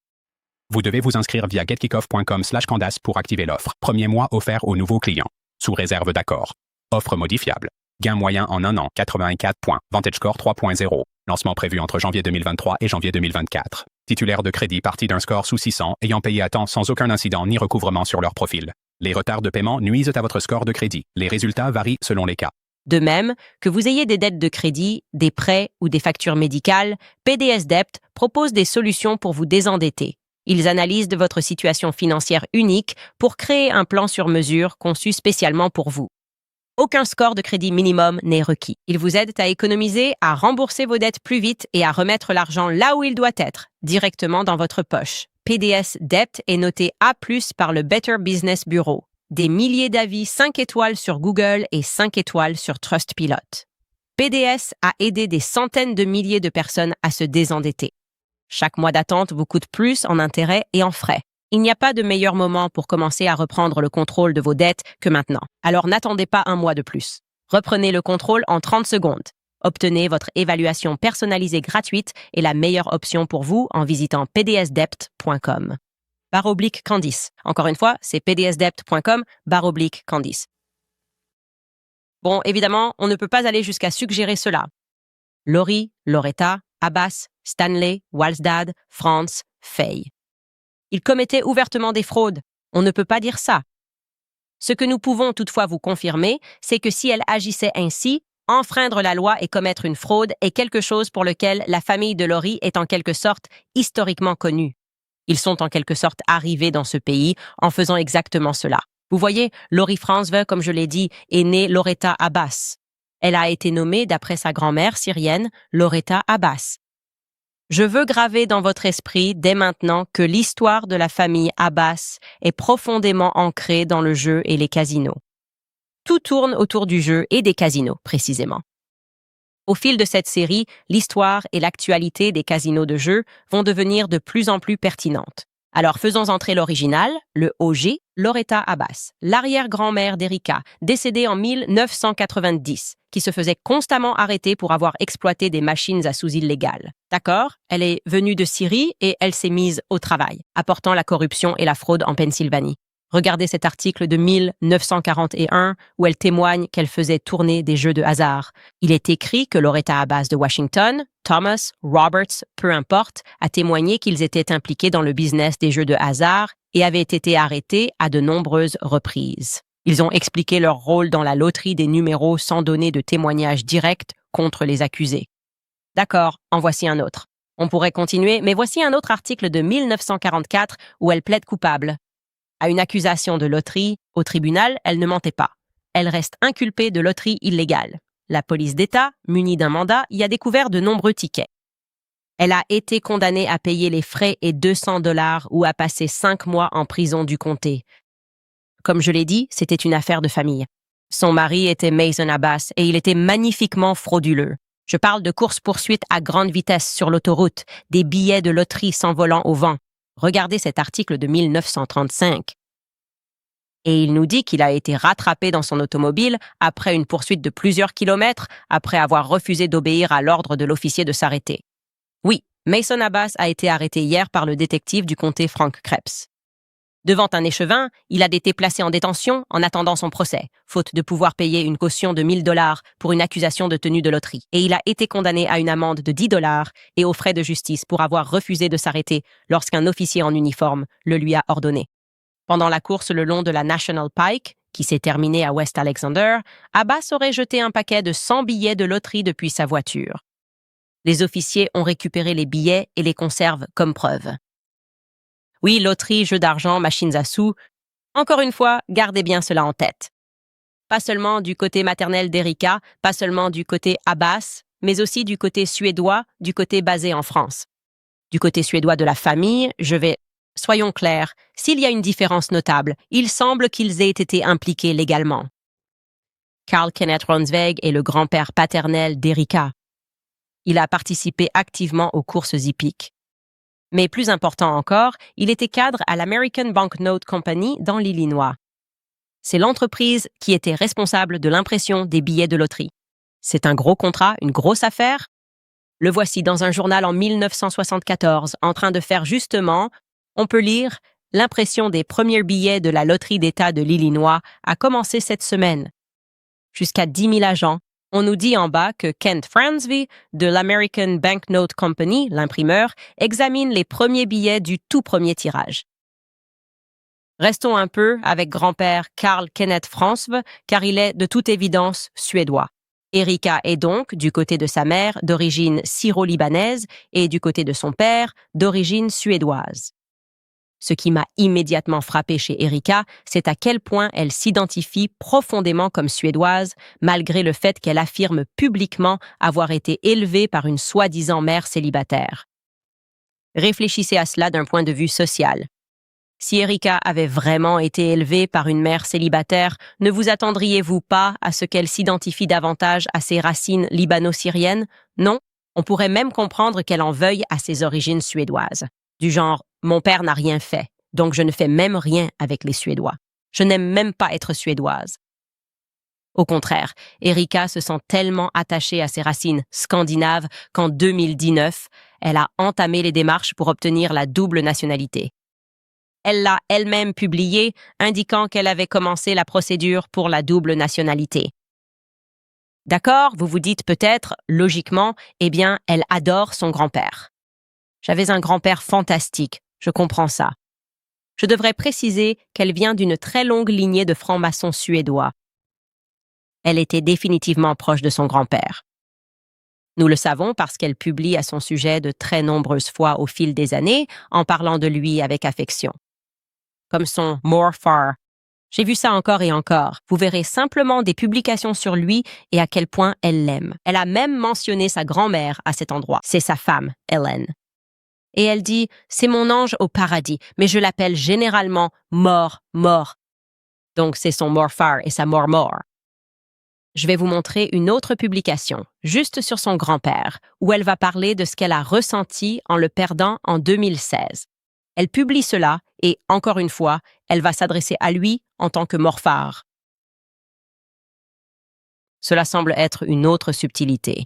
Vous devez vous inscrire via getkickoff.com/Candace pour activer l'offre. Premier mois offert aux nouveaux clients. Sous réserve d'accord. Offre modifiable. Gain moyen en 1 an, 84 points. VantageScore 3.0. Lancement prévu entre janvier 2023 et janvier 2024. Titulaire de crédit parti d'un score sous 600 ayant payé à temps sans aucun incident ni recouvrement sur leur profil. Les retards de paiement nuisent à votre score de crédit. Les résultats varient selon les cas. De même, que vous ayez des dettes de crédit, des prêts ou des factures médicales, PDS Debt propose des solutions pour vous désendetter. Ils analysent de votre situation financière unique pour créer un plan sur mesure conçu spécialement pour vous. Aucun score de crédit minimum n'est requis. Ils vous aident à économiser, à rembourser vos dettes plus vite et à remettre l'argent là où il doit être, directement dans votre poche. PDS Debt est noté A+ par le Better Business Bureau. Des milliers d'avis 5 étoiles sur Google et 5 étoiles sur Trustpilot. PDS a aidé des centaines de milliers de personnes à se désendetter. Chaque mois d'attente vous coûte plus en intérêts et en frais. Il n'y a pas de meilleur moment pour commencer à reprendre le contrôle de vos dettes que maintenant. Alors n'attendez pas un mois de plus. Reprenez le contrôle en 30 secondes. Obtenez votre évaluation personnalisée gratuite et la meilleure option pour vous en visitant pdsdebt.com. /Candice. Encore une fois, c'est pdsdebt.com /Candice. Bon, évidemment, on ne peut pas aller jusqu'à suggérer cela. Laurie, Loretta, Abbas, Stanley, Walsdad, Franz, Faye. Ils commettaient ouvertement des fraudes. On ne peut pas dire ça. Ce que nous pouvons toutefois vous confirmer, c'est que si elle agissait ainsi, enfreindre la loi et commettre une fraude est quelque chose pour lequel la famille de Laurie est en quelque sorte historiquement connue. Ils sont en quelque sorte arrivés dans ce pays en faisant exactement cela. Vous voyez, Laurie Franzwe, comme je l'ai dit, est née Loretta Abbas. Elle a été nommée d'après sa grand-mère syrienne, Loretta Abbas. Je veux graver dans votre esprit dès maintenant que l'histoire de la famille Abbas est profondément ancrée dans le jeu et les casinos. Tout tourne autour du jeu et des casinos, précisément. Au fil de cette série, l'histoire et l'actualité des casinos de jeu vont devenir de plus en plus pertinentes. Alors faisons entrer l'original, le OG, Loretta Abbas, l'arrière-grand-mère d'Erika, décédée en 1990, qui se faisait constamment arrêter pour avoir exploité des machines à sous illégales. D'accord? Elle est venue de Syrie et elle s'est mise au travail, apportant la corruption et la fraude en Pennsylvanie. Regardez cet article de 1941 où elle témoigne qu'elle faisait tourner des jeux de hasard. Il est écrit que Loretta Abbas de Washington, Thomas, Roberts, peu importe, a témoigné qu'ils étaient impliqués dans le business des jeux de hasard et avaient été arrêtés à de nombreuses reprises. Ils ont expliqué leur rôle dans la loterie des numéros sans donner de témoignage direct contre les accusés. D'accord, en voici un autre. On pourrait continuer, mais voici un autre article de 1944 où elle plaide coupable. À une accusation de loterie, au tribunal, elle ne mentait pas. Elle reste inculpée de loterie illégale. La police d'État, munie d'un mandat, y a découvert de nombreux tickets. Elle a été condamnée à payer les frais et $200 ou à passer 5 mois en prison du comté. Comme je l'ai dit, c'était une affaire de famille. Son mari était Mason Abbas et il était magnifiquement frauduleux. Je parle de courses-poursuites à grande vitesse sur l'autoroute, des billets de loterie s'envolant au vent. Regardez cet article de 1935. Et il nous dit qu'il a été rattrapé dans son automobile après une poursuite de plusieurs kilomètres après avoir refusé d'obéir à l'ordre de l'officier de s'arrêter. Oui, Mason Abbas a été arrêté hier par le détective du comté Frank Krebs. Devant un échevin, il a été placé en détention en attendant son procès, faute de pouvoir payer une caution de $1000 pour une accusation de tenue de loterie. Et il a été condamné à une amende de $10 et aux frais de justice pour avoir refusé de s'arrêter lorsqu'un officier en uniforme le lui a ordonné. Pendant la course le long de la National Pike, qui s'est terminée à West Alexander, Abbas aurait jeté un paquet de 100 billets de loterie depuis sa voiture. Les officiers ont récupéré les billets et les conservent comme preuve. Oui, loterie, jeux d'argent, machines à sous. Encore une fois, gardez bien cela en tête. Pas seulement du côté maternel d'Erika, pas seulement du côté Abbas, mais aussi du côté suédois, du côté basé en France. Du côté suédois de la famille, soyons clairs, s'il y a une différence notable, il semble qu'ils aient été impliqués légalement. Carl Kenneth Ronsveg est le grand-père paternel d'Erika. Il a participé activement aux courses hippiques. Mais plus important encore, il était cadre à l'American Banknote Company dans l'Illinois. C'est l'entreprise qui était responsable de l'impression des billets de loterie. C'est un gros contrat, une grosse affaire. Le voici dans un journal en 1974, en train de faire justement, on peut lire, l'impression des premiers billets de la loterie d'État de l'Illinois a commencé cette semaine. Jusqu'à 10 000 agents. On nous dit en bas que Kent Fransby de l'American Banknote Company, l'imprimeur, examine les premiers billets du tout premier tirage. Restons un peu avec grand-père Carl Kenneth Fransve, car il est de toute évidence suédois. Erika est donc, du côté de sa mère, d'origine syro-libanaise et du côté de son père, d'origine suédoise. Ce qui m'a immédiatement frappé chez Erika, c'est à quel point elle s'identifie profondément comme suédoise, malgré le fait qu'elle affirme publiquement avoir été élevée par une soi-disant mère célibataire. Réfléchissez à cela d'un point de vue social. Si Erika avait vraiment été élevée par une mère célibataire, ne vous attendriez-vous pas à ce qu'elle s'identifie davantage à ses racines libano-syriennes? Non, on pourrait même comprendre qu'elle en veuille à ses origines suédoises. Du genre, mon père n'a rien fait, donc je ne fais même rien avec les Suédois. Je n'aime même pas être suédoise. Au contraire, Erika se sent tellement attachée à ses racines scandinaves qu'en 2019, elle a entamé les démarches pour obtenir la double nationalité. Elle l'a elle-même publié, indiquant qu'elle avait commencé la procédure pour la double nationalité. D'accord, vous vous dites peut-être, logiquement, eh bien, elle adore son grand-père. J'avais un grand-père fantastique, je comprends ça. Je devrais préciser qu'elle vient d'une très longue lignée de francs-maçons suédois. Elle était définitivement proche de son grand-père. Nous le savons parce qu'elle publie à son sujet de très nombreuses fois au fil des années, en parlant de lui avec affection. Comme son More Far. J'ai vu ça encore et encore. Vous verrez simplement des publications sur lui et à quel point elle l'aime. Elle a même mentionné sa grand-mère à cet endroit. C'est sa femme, Helen. Et elle dit, c'est mon ange au paradis, mais je l'appelle généralement Mort. Donc c'est son Morfar et sa Mormor. je vais vous montrer une autre publication, juste sur son grand-père, où elle va parler de ce qu'elle a ressenti en le perdant en 2016. Elle publie cela et, encore une fois, elle va s'adresser à lui en tant que morphar. Cela semble être une autre subtilité.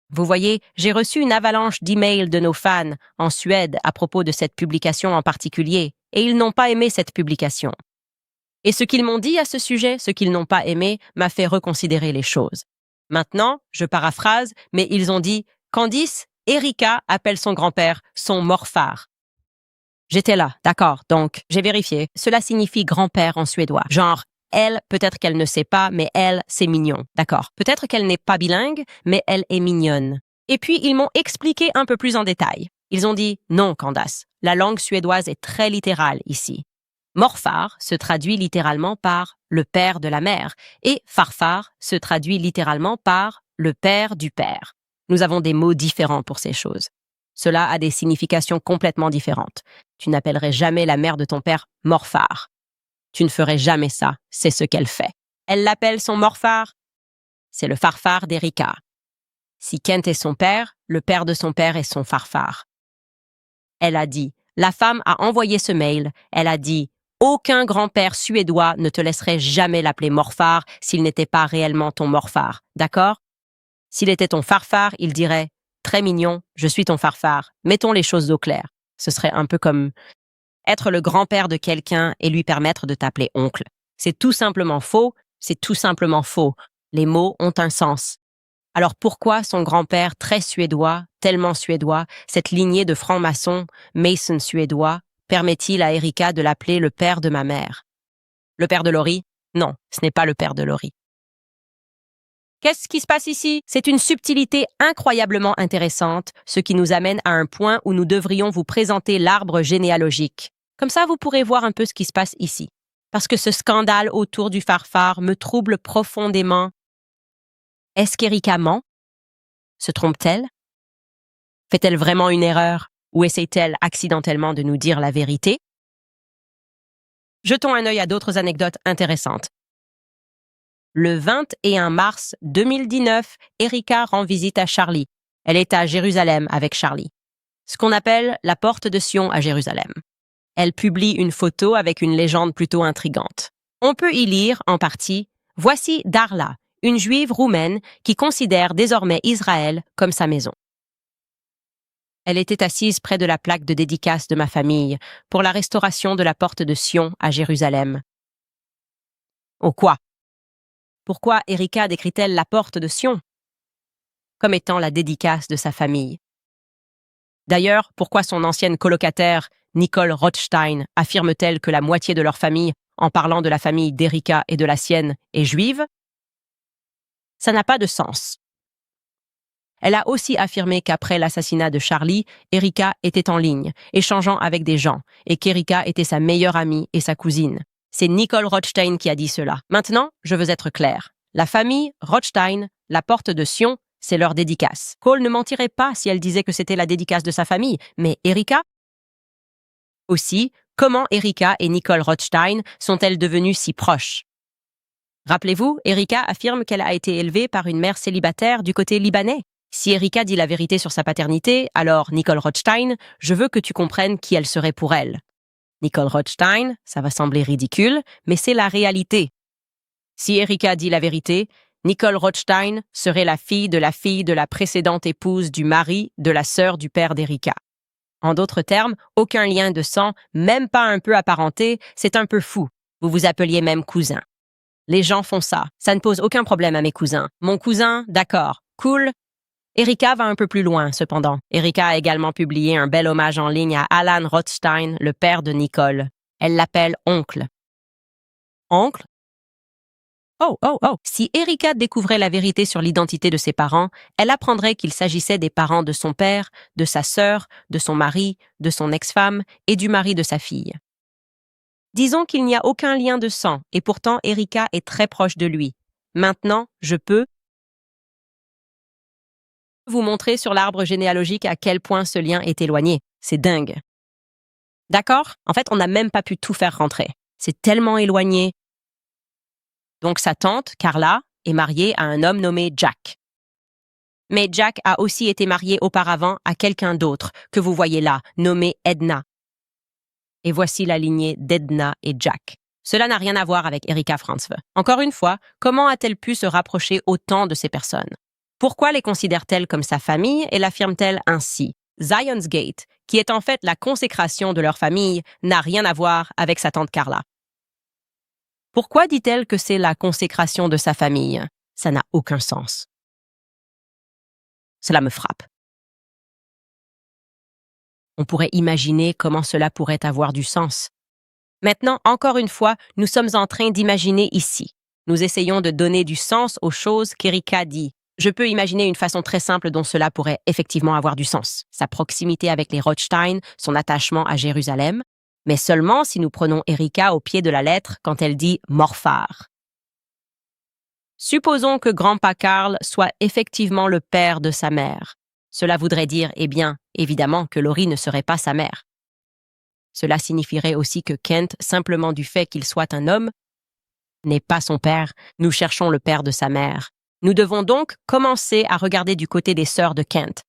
Vous voyez, j'ai reçu une avalanche d'emails de nos fans en Suède à propos de cette publication en particulier, et ils n'ont pas aimé cette publication. Et ce qu'ils m'ont dit à ce sujet, ce qu'ils n'ont pas aimé, m'a fait reconsidérer les choses. Maintenant, je paraphrase, mais ils ont dit « Candice, Erika appelle son grand-père son morphar ». J'étais là, d'accord, donc j'ai vérifié. Cela signifie grand-père en suédois. Genre, elle, peut-être qu'elle ne sait pas, mais elle, c'est mignon. D'accord. Peut-être qu'elle n'est pas bilingue, mais elle est mignonne. Et puis, ils m'ont expliqué un peu plus en détail. Ils ont dit, non, Candace, la langue suédoise est très littérale ici. Morfar se traduit littéralement par le père de la mère et farfar se traduit littéralement par le père du père. Nous avons des mots différents pour ces choses. Cela a des significations complètement différentes. Tu n'appellerais jamais la mère de ton père morfar. Tu ne ferais jamais ça, c'est ce qu'elle fait. Elle l'appelle son morphar. C'est le farfar d'Erika. Si Kent est son père, le père de son père est son farfar. Elle a dit, la femme a envoyé ce mail, elle a dit, aucun grand-père suédois ne te laisserait jamais l'appeler morphar s'il n'était pas réellement ton morphar, d'accord? S'il était ton farfar, il dirait, très mignon, je suis ton farfar, mettons les choses au clair. Ce serait un peu comme être le grand-père de quelqu'un et lui permettre de t'appeler oncle. C'est tout simplement faux, c'est tout simplement faux. Les mots ont un sens. Alors pourquoi son grand-père très suédois, tellement suédois, cette lignée de francs-maçons, Mason suédois, permet-il à Erika de l'appeler le père de ma mère? Le père de Laurie? Non, ce n'est pas le père de Laurie. Qu'est-ce qui se passe ici? C'est une subtilité incroyablement intéressante, ce qui nous amène à un point où nous devrions vous présenter l'arbre généalogique. Comme ça, vous pourrez voir un peu ce qui se passe ici. Parce que ce scandale autour du farfar me trouble profondément. Est-ce qu'Erika ment? Se trompe-t-elle? Fait-elle vraiment une erreur? Ou essaie-t-elle accidentellement de nous dire la vérité? Jetons un œil à d'autres anecdotes intéressantes. Le 21 mars 2019, Erika rend visite à Charlie. Elle est à Jérusalem avec Charlie. Ce qu'on appelle la porte de Sion à Jérusalem. Elle publie une photo avec une légende plutôt intrigante. On peut y lire, en partie, « Voici Darla, une juive roumaine qui considère désormais Israël comme sa maison. » Elle était assise près de la plaque de dédicace de ma famille pour la restauration de la porte de Sion à Jérusalem. Oh quoi? Pourquoi Erika décrit-elle la porte de Sion comme étant la dédicace de sa famille? D'ailleurs, pourquoi son ancienne colocataire, Nicole Rothstein, affirme-t-elle que la moitié de leur famille, en parlant de la famille d'Erika et de la sienne, est juive? Ça n'a pas de sens. Elle a aussi affirmé qu'après l'assassinat de Charlie, Erika était en ligne, échangeant avec des gens, et qu'Erika était sa meilleure amie et sa cousine. C'est Nicole Rothstein qui a dit cela. Maintenant, je veux être claire. La famille Rothstein, la porte de Sion, c'est leur dédicace. Cole ne mentirait pas si elle disait que c'était la dédicace de sa famille, mais Erika? Aussi, comment Erika et Nicole Rothstein sont-elles devenues si proches? Rappelez-vous, Erika affirme qu'elle a été élevée par une mère célibataire du côté libanais. Si Erika dit la vérité sur sa paternité, alors Nicole Rothstein, je veux que tu comprennes qui elle serait pour elle. Nicole Rothstein, ça va sembler ridicule, mais c'est la réalité. Si Erika dit la vérité, Nicole Rothstein serait la fille de la précédente épouse du mari de la sœur du père d'Erika. En d'autres termes, aucun lien de sang, même pas un peu apparenté, c'est un peu fou. Vous vous appeliez même cousin. Les gens font ça. Ça ne pose aucun problème à mes cousins. Mon cousin, d'accord, cool. Erika va un peu plus loin, cependant. Erika a également publié un bel hommage en ligne à Alan Rothstein, le père de Nicole. Elle l'appelle oncle. Oncle? Oh. Si Erika découvrait la vérité sur l'identité de ses parents, elle apprendrait qu'il s'agissait des parents de son père, de sa sœur, de son mari, de son ex-femme et du mari de sa fille. Disons qu'il n'y a aucun lien de sang, et pourtant Erika est très proche de lui. Maintenant, je peux vous montrer sur l'arbre généalogique à quel point ce lien est éloigné. C'est dingue. D'accord? En fait, on n'a même pas pu tout faire rentrer. C'est tellement éloigné. Donc sa tante, Carla, est mariée à un homme nommé Jack. Mais Jack a aussi été marié auparavant à quelqu'un d'autre que vous voyez là, nommé Edna. Et voici la lignée d'Edna et Jack. Cela n'a rien à voir avec Erika Franzwe. Encore une fois, comment a-t-elle pu se rapprocher autant de ces personnes? Pourquoi les considère-t-elle comme sa famille et l'affirme-t-elle ainsi? Zion's Gate, qui est en fait la consécration de leur famille, n'a rien à voir avec sa tante Carla. Pourquoi dit-elle que c'est la consécration de sa famille? Ça n'a aucun sens. Cela me frappe. On pourrait imaginer comment cela pourrait avoir du sens. Maintenant, encore une fois, nous sommes en train d'imaginer ici. Nous essayons de donner du sens aux choses qu'Erika dit. Je peux imaginer une façon très simple dont cela pourrait effectivement avoir du sens. Sa proximité avec les Rothstein, son attachement à Jérusalem, mais seulement si nous prenons Erika au pied de la lettre quand elle dit « morphar ». Supposons que grand-pa Karl soit effectivement le père de sa mère. Cela voudrait dire, eh bien, évidemment que Laurie ne serait pas sa mère. Cela signifierait aussi que Kent, simplement du fait qu'il soit un homme, n'est pas son père. Nous cherchons le père de sa mère. Nous devons donc commencer à regarder du côté des sœurs de Kent.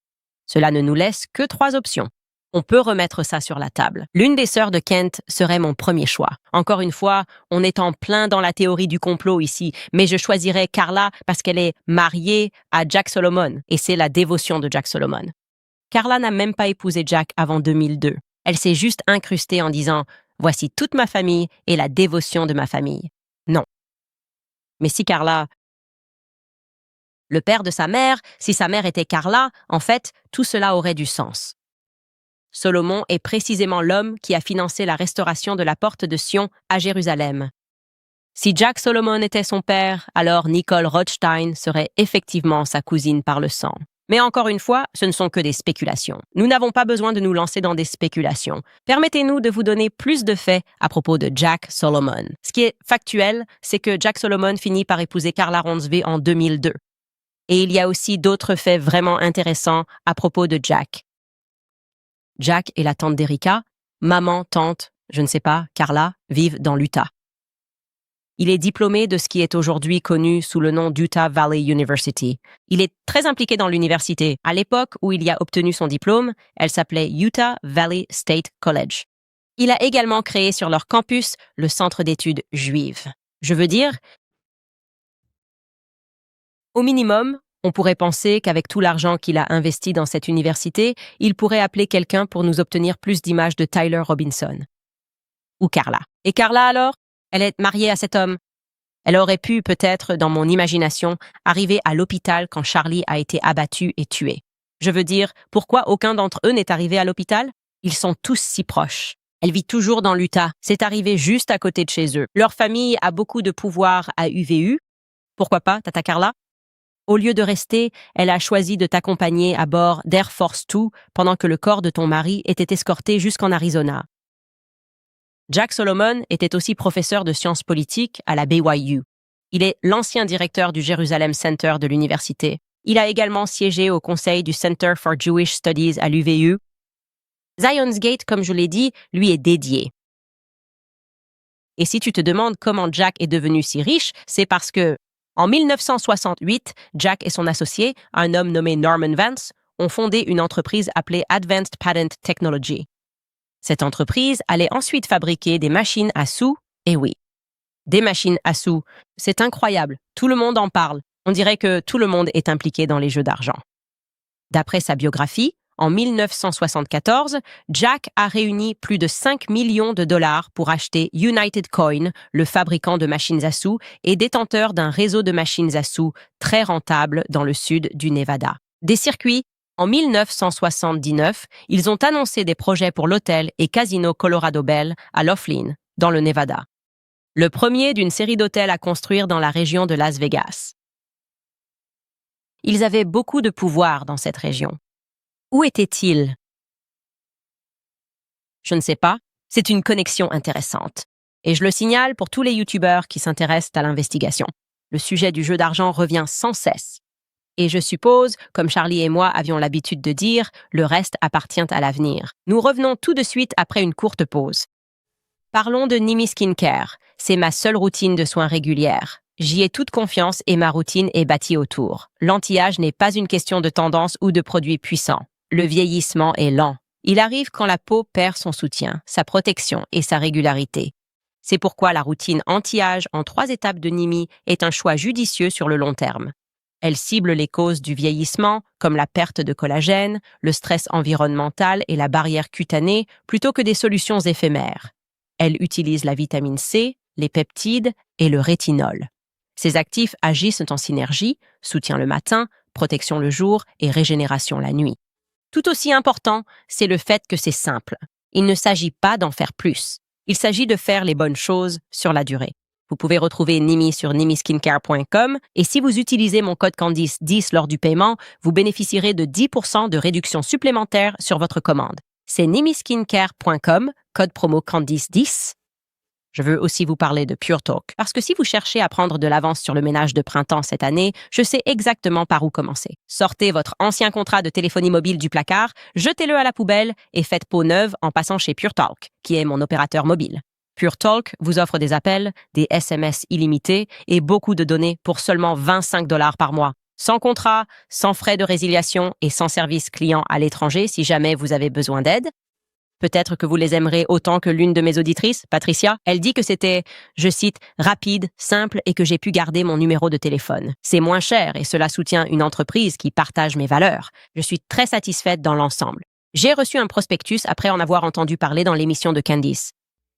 Cela ne nous laisse que 3 options. On peut remettre ça sur la table. L'une des sœurs de Kent serait mon premier choix. Encore une fois, on est en plein dans la théorie du complot ici, mais je choisirais Carla parce qu'elle est mariée à Jack Solomon, et c'est la dévotion de Jack Solomon. Carla n'a même pas épousé Jack avant 2002. Elle s'est juste incrustée en disant « Voici toute ma famille et la dévotion de ma famille ». Non. Mais si Carla... Le père de sa mère, si sa mère était Carla, en fait, tout cela aurait du sens. Solomon est précisément l'homme qui a financé la restauration de la porte de Sion à Jérusalem. Si Jack Solomon était son père, alors Nicole Rothstein serait effectivement sa cousine par le sang. Mais encore une fois, ce ne sont que des spéculations. Nous n'avons pas besoin de nous lancer dans des spéculations. Permettez-nous de vous donner plus de faits à propos de Jack Solomon. Ce qui est factuel, c'est que Jack Solomon finit par épouser Carla Ronzwe en 2002. Et il y a aussi d'autres faits vraiment intéressants à propos de Jack. Jack et la tante d'Erika, maman, tante, je ne sais pas, Carla, vivent dans l'Utah. Il est diplômé de ce qui est aujourd'hui connu sous le nom d'Utah Valley University. Il est très impliqué dans l'université. À l'époque où il y a obtenu son diplôme, elle s'appelait Utah Valley State College. Il a également créé sur leur campus le Centre d'études juives. Je veux dire, au minimum, on pourrait penser qu'avec tout l'argent qu'il a investi dans cette université, il pourrait appeler quelqu'un pour nous obtenir plus d'images de Tyler Robinson. Ou Carla. Et Carla alors? Elle est mariée à cet homme. Elle aurait pu, peut-être, dans mon imagination, arriver à l'hôpital quand Charlie a été abattu et tué. Je veux dire, pourquoi aucun d'entre eux n'est arrivé à l'hôpital? Ils sont tous si proches. Elle vit toujours dans l'Utah. C'est arrivé juste à côté de chez eux. Leur famille a beaucoup de pouvoir à UVU. Pourquoi pas, Tata Carla? Au lieu de rester, elle a choisi de t'accompagner à bord d'Air Force 2 pendant que le corps de ton mari était escorté jusqu'en Arizona. Jack Solomon était aussi professeur de sciences politiques à la BYU. Il est l'ancien directeur du Jerusalem Center de l'université. Il a également siégé au conseil du Center for Jewish Studies à l'UVU. Zion's Gate, comme je l'ai dit, lui est dédié. Et si tu te demandes comment Jack est devenu si riche, c'est parce que, en 1968, Jack et son associé, un homme nommé Norman Vance, ont fondé une entreprise appelée Advanced Patent Technology. Cette entreprise allait ensuite fabriquer des machines à sous, et oui, des machines à sous. C'est incroyable, tout le monde en parle. On dirait que tout le monde est impliqué dans les jeux d'argent. D'après sa biographie, en 1974, Jack a réuni plus de 5 millions de dollars pour acheter United Coin, le fabricant de machines à sous et détenteur d'un réseau de machines à sous très rentable dans le sud du Nevada. Des circuits. En 1979, ils ont annoncé des projets pour l'hôtel et casino Colorado Bell à Laughlin, dans le Nevada. Le premier d'une série d'hôtels à construire dans la région de Las Vegas. Ils avaient beaucoup de pouvoir dans cette région. Où étaient-ils? Je ne sais pas, c'est une connexion intéressante. Et je le signale pour tous les youtubeurs qui s'intéressent à l'investigation. Le sujet du jeu d'argent revient sans cesse. Et je suppose, comme Charlie et moi avions l'habitude de dire, le reste appartient à l'avenir. Nous revenons tout de suite après une courte pause. Parlons de Nimi Skincare. C'est ma seule routine de soins régulière. J'y ai toute confiance et ma routine est bâtie autour. L'anti-âge n'est pas une question de tendance ou de produits puissants. Le vieillissement est lent. Il arrive quand la peau perd son soutien, sa protection et sa régularité. C'est pourquoi la routine anti-âge en 3 étapes de Nimi est un choix judicieux sur le long terme. Elle cible les causes du vieillissement, comme la perte de collagène, le stress environnemental et la barrière cutanée, plutôt que des solutions éphémères. Elle utilise la vitamine C, les peptides et le rétinol. Ces actifs agissent en synergie, soutien le matin, protection le jour et régénération la nuit. Tout aussi important, c'est le fait que c'est simple. Il ne s'agit pas d'en faire plus. Il s'agit de faire les bonnes choses sur la durée. Vous pouvez retrouver Nimi sur nimiskincare.com et si vous utilisez mon code Candice10 lors du paiement, vous bénéficierez de 10% de réduction supplémentaire sur votre commande. C'est nimiskincare.com, code promo Candice10. Je veux aussi vous parler de Pure Talk, parce que si vous cherchez à prendre de l'avance sur le ménage de printemps cette année, je sais exactement par où commencer. Sortez votre ancien contrat de téléphonie mobile du placard, jetez-le à la poubelle et faites peau neuve en passant chez Pure Talk, qui est mon opérateur mobile. Pure Talk vous offre des appels, des SMS illimités et beaucoup de données pour seulement 25 $ par mois. Sans contrat, sans frais de résiliation et sans service client à l'étranger si jamais vous avez besoin d'aide. Peut-être que vous les aimerez autant que l'une de mes auditrices, Patricia. Elle dit que c'était, je cite, rapide, simple et que j'ai pu garder mon numéro de téléphone. C'est moins cher et cela soutient une entreprise qui partage mes valeurs. Je suis très satisfaite dans l'ensemble. J'ai reçu un prospectus après en avoir entendu parler dans l'émission de Candice.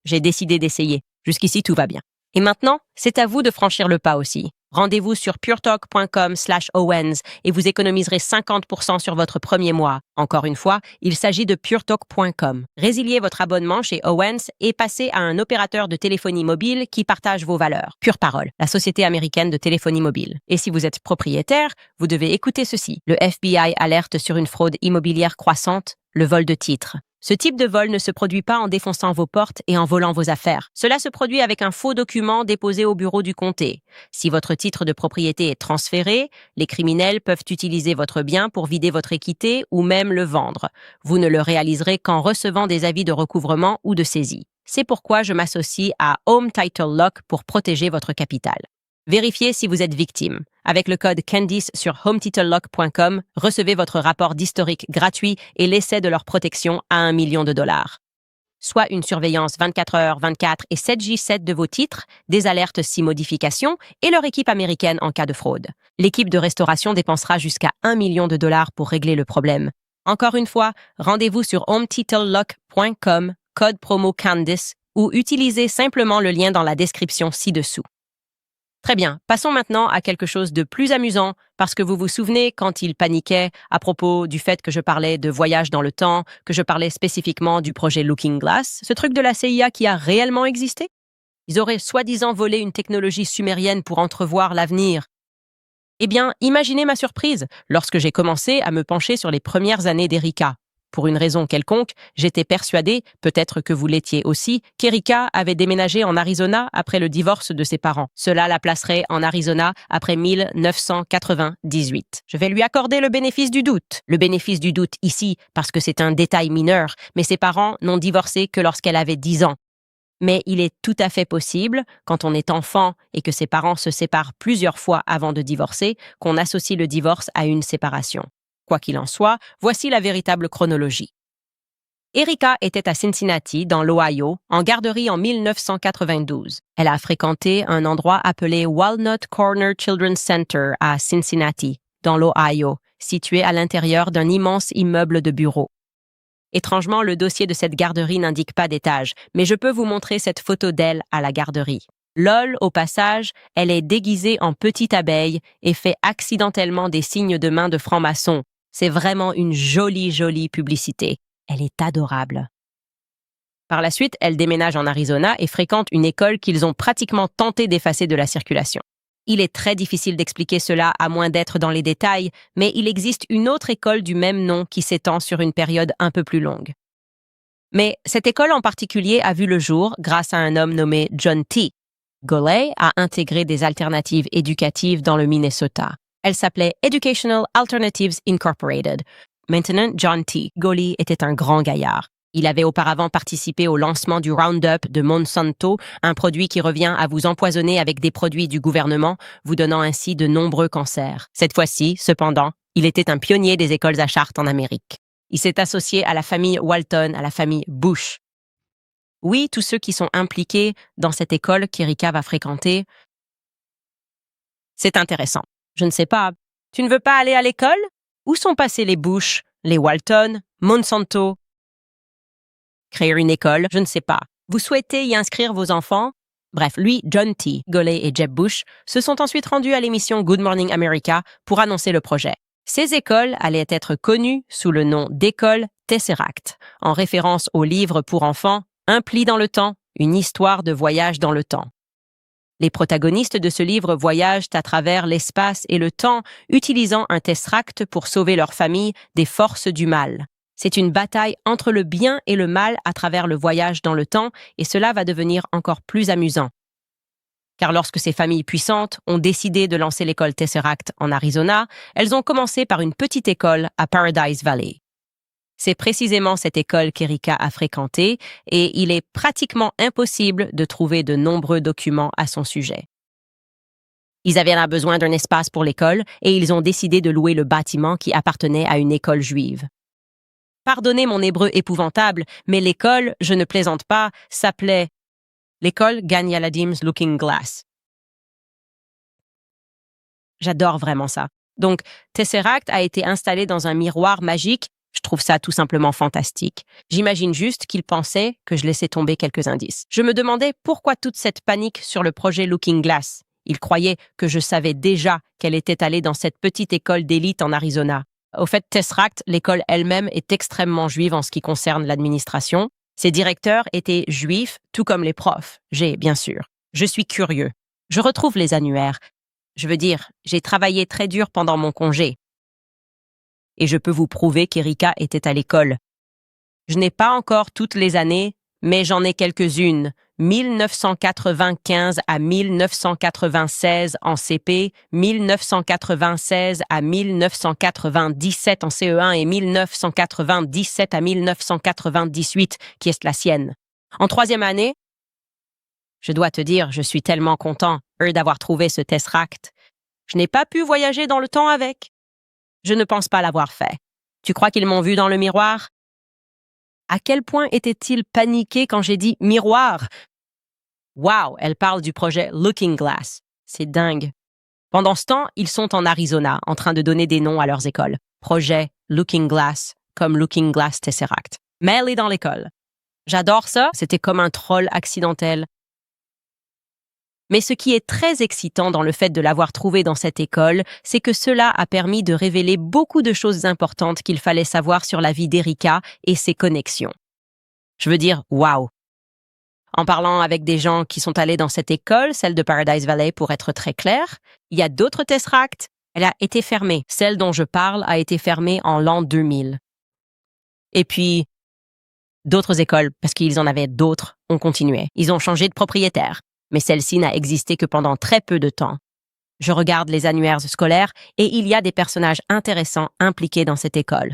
J'ai décidé d'essayer. Jusqu'ici, tout va bien. Et maintenant, c'est à vous de franchir le pas aussi. Rendez-vous sur puretalk.com/Owens et vous économiserez 50% sur votre premier mois. Encore une fois, il s'agit de puretalk.com. Résiliez votre abonnement chez Owens et passez à un opérateur de téléphonie mobile qui partage vos valeurs. Pure Parole, la société américaine de téléphonie mobile. Et si vous êtes propriétaire, vous devez écouter ceci. Le FBI alerte sur une fraude immobilière croissante, le vol de titres. Ce type de vol ne se produit pas en défonçant vos portes et en volant vos affaires. Cela se produit avec un faux document déposé au bureau du comté. Si votre titre de propriété est transféré, les criminels peuvent utiliser votre bien pour vider votre équité ou même le vendre. Vous ne le réaliserez qu'en recevant des avis de recouvrement ou de saisie. C'est pourquoi je m'associe à Home Title Lock pour protéger votre capital. Vérifiez si vous êtes victime. Avec le code Candice sur HometitleLock.com, recevez votre rapport d'historique gratuit et l'essai de leur protection à $1 million. Soit une surveillance 24h/24 et 7J7 de vos titres, des alertes si modifications et leur équipe américaine en cas de fraude. L'équipe de restauration dépensera jusqu'à $1 million pour régler le problème. Encore une fois, rendez-vous sur HometitleLock.com, code promo Candice, ou utilisez simplement le lien dans la description ci-dessous. Très bien, passons maintenant à quelque chose de plus amusant, parce que vous vous souvenez quand il paniquait à propos du fait que je parlais de voyage dans le temps, que je parlais spécifiquement du projet Looking Glass, ce truc de la CIA qui a réellement existé? Ils auraient soi-disant volé une technologie sumérienne pour entrevoir l'avenir. Eh bien, imaginez ma surprise lorsque j'ai commencé à me pencher sur les premières années d'Erika. Pour une raison quelconque, j'étais persuadée, peut-être que vous l'étiez aussi, qu'Erika avait déménagé en Arizona après le divorce de ses parents. Cela la placerait en Arizona après 1998. Je vais lui accorder le bénéfice du doute. Le bénéfice du doute ici, parce que c'est un détail mineur, mais ses parents n'ont divorcé que lorsqu'elle avait 10 ans. Mais il est tout à fait possible, quand on est enfant et que ses parents se séparent plusieurs fois avant de divorcer, qu'on associe le divorce à une séparation. Quoi qu'il en soit, voici la véritable chronologie. Erika était à Cincinnati, dans l'Ohio, en garderie en 1992. Elle a fréquenté un endroit appelé Walnut Corner Children's Center à Cincinnati, dans l'Ohio, situé à l'intérieur d'un immense immeuble de bureaux. Étrangement, le dossier de cette garderie n'indique pas d'étage, mais je peux vous montrer cette photo d'elle à la garderie. Lol, au passage, elle est déguisée en petite abeille et fait accidentellement des signes de main de franc-maçon. C'est vraiment une jolie publicité. Elle est adorable. Par la suite, elle déménage en Arizona et fréquente une école qu'ils ont pratiquement tenté d'effacer de la circulation. Il est très difficile d'expliquer cela à moins d'être dans les détails, mais il existe une autre école du même nom qui s'étend sur une période un peu plus longue. Mais cette école en particulier a vu le jour grâce à un homme nommé John T. Goley a intégré des alternatives éducatives dans le Minnesota. Elle s'appelait Educational Alternatives Incorporated. Maintenant, John T. Goley était un grand gaillard. Il avait auparavant participé au lancement du Roundup de Monsanto, un produit qui revient à vous empoisonner avec des produits du gouvernement, vous donnant ainsi de nombreux cancers. Cette fois-ci, cependant, il était un pionnier des écoles à Chartres en Amérique. Il s'est associé à la famille Walton, à la famille Bush. Oui, tous ceux qui sont impliqués dans cette école qu'Erika va fréquenter, c'est intéressant. Je ne sais pas, tu ne veux pas aller à l'école? Où sont passés les Bush, les Walton, Monsanto? Créer une école, je ne sais pas. Vous souhaitez y inscrire vos enfants? Bref, lui, John T. Goley et Jeb Bush se sont ensuite rendus à l'émission Good Morning America pour annoncer le projet. Ces écoles allaient être connues sous le nom d'écoles Tesseract, en référence au livre pour enfants Un pli dans le temps, une histoire de voyage dans le temps. Les protagonistes de ce livre voyagent à travers l'espace et le temps, utilisant un Tesseract pour sauver leur famille des forces du mal. C'est une bataille entre le bien et le mal à travers le voyage dans le temps, et cela va devenir encore plus amusant. Car lorsque ces familles puissantes ont décidé de lancer l'école Tesseract en Arizona, elles ont commencé par une petite école à Paradise Valley. C'est précisément cette école qu'Erika a fréquentée, et il est pratiquement impossible de trouver de nombreux documents à son sujet. Ils avaient là besoin d'un espace pour l'école, et ils ont décidé de louer le bâtiment qui appartenait à une école juive. Pardonnez mon hébreu épouvantable, mais l'école, je ne plaisante pas, s'appelait l'école Gan Yaladim's Looking Glass. J'adore vraiment ça. Donc, Tesseract a été installé dans un miroir magique. Je trouve ça tout simplement fantastique. J'imagine juste qu'il pensait que je laissais tomber quelques indices. Je me demandais pourquoi toute cette panique sur le projet Looking Glass. Il croyait que je savais déjà qu'elle était allée dans cette petite école d'élite en Arizona. Au fait, Tesseract, l'école elle-même est extrêmement juive en ce qui concerne l'administration. Ses directeurs étaient juifs, tout comme les profs. Bien sûr. Je suis curieux. Je retrouve les annuaires. Je veux dire, j'ai travaillé très dur pendant mon congé. Et je peux vous prouver qu'Erika était à l'école. Je n'ai pas encore toutes les années, mais j'en ai quelques-unes. 1995 à 1996 en CP, 1996 à 1997 en CE1 et 1997 à 1998, qui est la sienne. En troisième année, je dois te dire, je suis tellement content, d'avoir trouvé ce Tesseract. Je n'ai pas pu voyager dans le temps avec. Je ne pense pas l'avoir fait. Tu crois qu'ils m'ont vu dans le miroir? À quel point étaient-ils paniqués quand j'ai dit « miroir » ? Wow, elle parle du projet Looking Glass. C'est dingue. Pendant ce temps, ils sont en Arizona, en train de donner des noms à leurs écoles. Projet Looking Glass, comme Looking Glass Tesseract. Mais elle est dans l'école. J'adore ça, c'était comme un troll accidentel. Mais ce qui est très excitant dans le fait de l'avoir trouvé dans cette école, c'est que cela a permis de révéler beaucoup de choses importantes qu'il fallait savoir sur la vie d'Erika et ses connexions. Je veux dire, waouh! En parlant avec des gens qui sont allés dans cette école, celle de Paradise Valley pour être très clair, il y a d'autres Tesseract. Elle a été fermée. Celle dont je parle a été fermée en l'an 2000. Et puis, d'autres écoles, parce qu'ils en avaient d'autres, ont continué. Ils ont changé de propriétaire. Mais celle-ci n'a existé que pendant très peu de temps. Je regarde les annuaires scolaires et il y a des personnages intéressants impliqués dans cette école,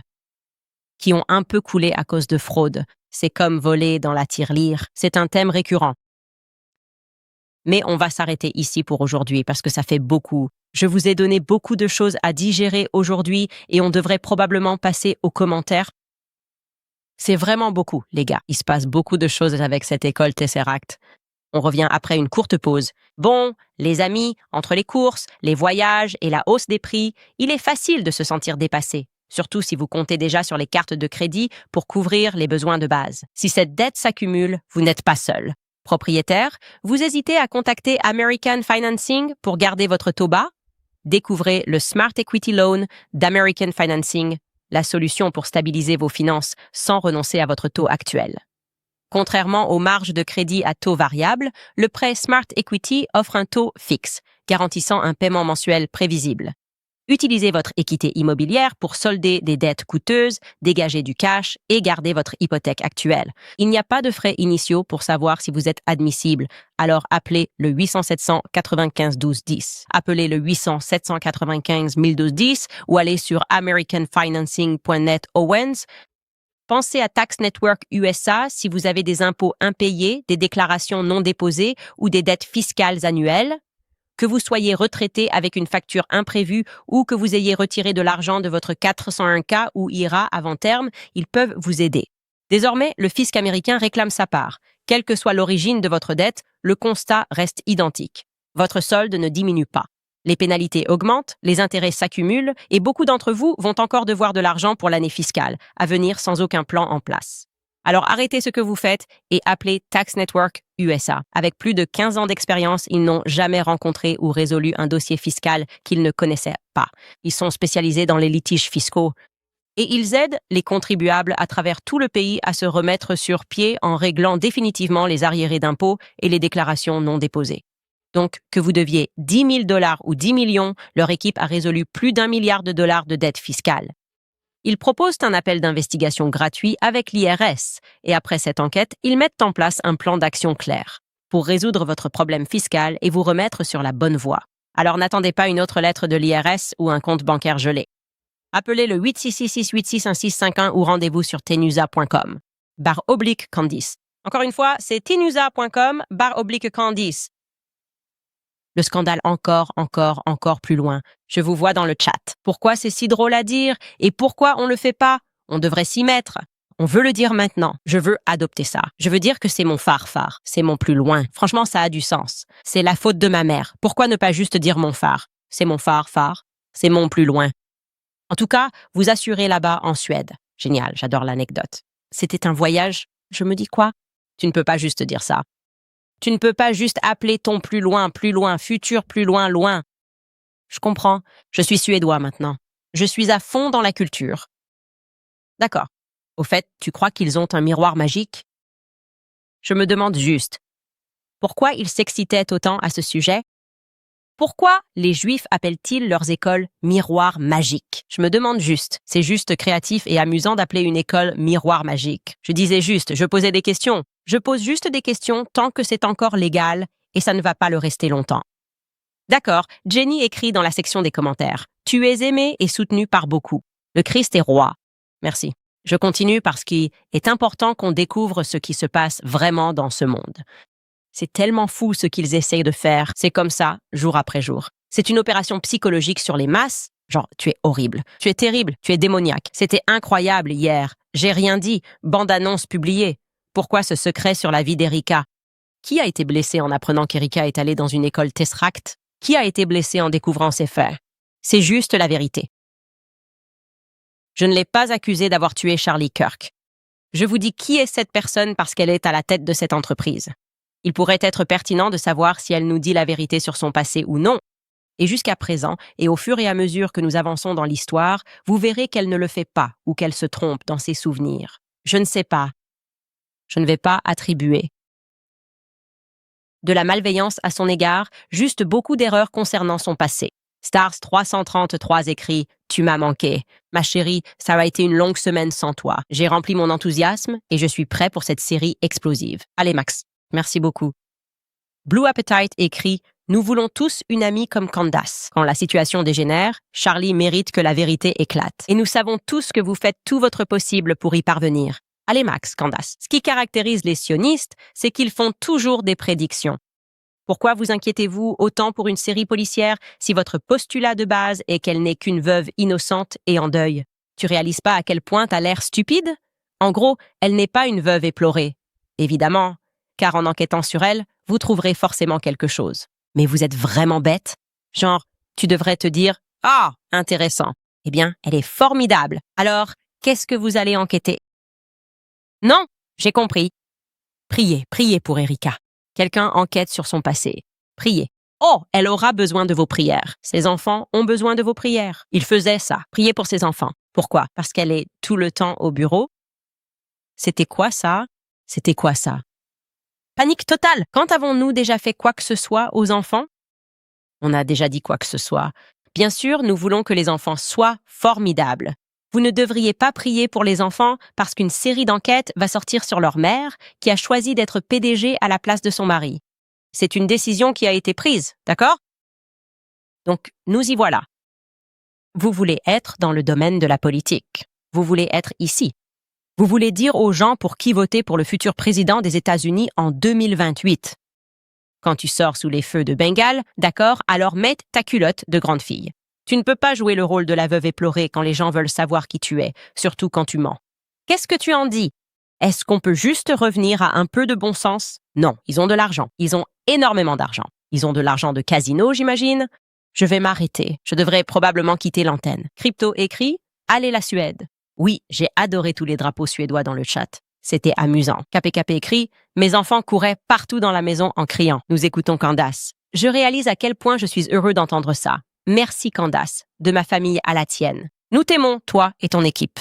qui ont un peu coulé à cause de fraude. C'est comme voler dans la tirelire, c'est un thème récurrent. Mais on va s'arrêter ici pour aujourd'hui parce que ça fait beaucoup. Je vous ai donné beaucoup de choses à digérer aujourd'hui et on devrait probablement passer aux commentaires. C'est vraiment beaucoup, les gars. Il se passe beaucoup de choses avec cette école Tesseract. On revient après une courte pause. Bon, les amis, entre les courses, les voyages et la hausse des prix, il est facile de se sentir dépassé, surtout si vous comptez déjà sur les cartes de crédit pour couvrir les besoins de base. Si cette dette s'accumule, vous n'êtes pas seul. Propriétaire, vous hésitez à contacter American Financing pour garder votre taux bas? Découvrez le Smart Equity Loan d'American Financing, la solution pour stabiliser vos finances sans renoncer à votre taux actuel. Contrairement aux marges de crédit à taux variable, le prêt Smart Equity offre un taux fixe, garantissant un paiement mensuel prévisible. Utilisez votre équité immobilière pour solder des dettes coûteuses, dégager du cash et garder votre hypothèque actuelle. Il n'y a pas de frais initiaux pour savoir si vous êtes admissible, alors appelez le 800-795-1210. Appelez le 800-795-1210 ou allez sur americanfinancing.net Owens Pensez à Tax Network USA si vous avez des impôts impayés, des déclarations non déposées ou des dettes fiscales annuelles. Que vous soyez retraité avec une facture imprévue ou que vous ayez retiré de l'argent de votre 401k ou IRA avant terme, ils peuvent vous aider. Désormais, le fisc américain réclame sa part. Quelle que soit l'origine de votre dette, le constat reste identique. Votre solde ne diminue pas. Les pénalités augmentent, les intérêts s'accumulent et beaucoup d'entre vous vont encore devoir de l'argent pour l'année fiscale, à venir sans aucun plan en place. Alors arrêtez ce que vous faites et appelez Tax Network USA. Avec plus de 15 ans d'expérience, ils n'ont jamais rencontré ou résolu un dossier fiscal qu'ils ne connaissaient pas. Ils sont spécialisés dans les litiges fiscaux et ils aident les contribuables à travers tout le pays à se remettre sur pied en réglant définitivement les arriérés d'impôts et les déclarations non déposées. Donc, que vous deviez 10 000 $ ou 10 millions, leur équipe a résolu plus d'1 milliard de dollars de dettes fiscales. Ils proposent un appel d'investigation gratuit avec l'IRS et après cette enquête, ils mettent en place un plan d'action clair pour résoudre votre problème fiscal et vous remettre sur la bonne voie. Alors n'attendez pas une autre lettre de l'IRS ou un compte bancaire gelé. Appelez le 866-686-1651 ou rendez-vous sur tenusa.com /Candice. Encore une fois, c'est tenusa.com /Candice. Le scandale encore plus loin. Je vous vois dans le chat. Pourquoi c'est si drôle à dire? Et pourquoi on le fait pas? On devrait s'y mettre. On veut le dire maintenant. Je veux adopter ça. Je veux dire que c'est mon phare. C'est mon plus loin. Franchement, ça a du sens. C'est la faute de ma mère. Pourquoi ne pas juste dire mon phare? C'est mon phare. C'est mon plus loin. En tout cas, vous assurez là-bas en Suède. Génial, j'adore l'anecdote. C'était un voyage. Je me dis quoi? Tu ne peux pas juste dire ça. Tu ne peux pas juste appeler ton plus loin, futur plus loin. Je comprends. Je suis suédois maintenant. Je suis à fond dans la culture. D'accord. Au fait, tu crois qu'ils ont un miroir magique? Je me demande juste, pourquoi ils s'excitaient autant à ce sujet? Pourquoi les Juifs appellent-ils leurs écoles miroirs magiques? Je me demande juste. C'est juste créatif et amusant d'appeler une école miroir magique. Je disais juste, je posais des questions. Je pose juste des questions tant que c'est encore légal et ça ne va pas le rester longtemps. D'accord, Jenny écrit dans la section des commentaires. Tu es aimé et soutenu par beaucoup. Le Christ est roi. Merci. Je continue parce qu'il est important qu'on découvre ce qui se passe vraiment dans ce monde. C'est tellement fou ce qu'ils essayent de faire. C'est comme ça, jour après jour. C'est une opération psychologique sur les masses. Genre, tu es horrible, tu es terrible, tu es démoniaque. C'était incroyable hier. J'ai rien dit. Bande-annonce publiée. Pourquoi ce secret sur la vie d'Erika? Qui a été blessé en apprenant qu'Erika est allée dans une école Tesseract? Qui a été blessé en découvrant ces faits? C'est juste la vérité. Je ne l'ai pas accusée d'avoir tué Charlie Kirk. Je vous dis qui est cette personne parce qu'elle est à la tête de cette entreprise. Il pourrait être pertinent de savoir si elle nous dit la vérité sur son passé ou non. Et jusqu'à présent, et au fur et à mesure que nous avançons dans l'histoire, vous verrez qu'elle ne le fait pas ou qu'elle se trompe dans ses souvenirs. Je ne sais pas. Je ne vais pas attribuer de la malveillance à son égard, juste beaucoup d'erreurs concernant son passé. Stars 333 écrit « Tu m'as manqué. Ma chérie, ça a été une longue semaine sans toi. J'ai rempli mon enthousiasme et je suis prêt pour cette série explosive. Allez Max, merci beaucoup. » Blue Appetite écrit « Nous voulons tous une amie comme Candace. Quand la situation dégénère, Charlie mérite que la vérité éclate. Et nous savons tous que vous faites tout votre possible pour y parvenir. Allez Max, Candace. Ce qui caractérise les sionistes, c'est qu'ils font toujours des prédictions. Pourquoi vous inquiétez-vous autant pour une série policière si votre postulat de base est qu'elle n'est qu'une veuve innocente et en deuil? Tu réalises pas à quel point t'as l'air stupide? En gros, elle n'est pas une veuve éplorée. Évidemment, car en enquêtant sur elle, vous trouverez forcément quelque chose. Mais vous êtes vraiment bête? Genre, tu devrais te dire « Ah, intéressant. Eh bien, elle est formidable. Alors, qu'est-ce que vous allez enquêter? » Non, j'ai compris. Priez pour Erika. Quelqu'un enquête sur son passé. Priez. Oh, elle aura besoin de vos prières. Ses enfants ont besoin de vos prières. Il faisait ça. Priez pour ses enfants. Pourquoi? Parce qu'elle est tout le temps au bureau? C'était quoi ça? Panique totale. Quand avons-nous déjà fait quoi que ce soit aux enfants? On a déjà dit quoi que ce soit. Bien sûr, nous voulons que les enfants soient formidables. Vous ne devriez pas prier pour les enfants parce qu'une série d'enquêtes va sortir sur leur mère qui a choisi d'être PDG à la place de son mari. C'est une décision qui a été prise, d'accord? Donc, nous y voilà. Vous voulez être dans le domaine de la politique. Vous voulez être ici. Vous voulez dire aux gens pour qui voter pour le futur président des États-Unis en 2028. Quand tu sors sous les feux de Bengale, d'accord, alors mets ta culotte de grande fille. Tu ne peux pas jouer le rôle de la veuve éplorée quand les gens veulent savoir qui tu es, surtout quand tu mens. Qu'est-ce que tu en dis? Est-ce qu'on peut juste revenir à un peu de bon sens? Non, ils ont de l'argent. Ils ont énormément d'argent. Ils ont de l'argent de casino, j'imagine. Je vais m'arrêter. Je devrais probablement quitter l'antenne. Crypto écrit « Allez la Suède ». Oui, j'ai adoré tous les drapeaux suédois dans le chat. C'était amusant. KPKP écrit « Mes enfants couraient partout dans la maison en criant. Nous écoutons Candace. Je réalise à quel point je suis heureux d'entendre ça. Merci Candace, de ma famille à la tienne. Nous t'aimons, toi et ton équipe. »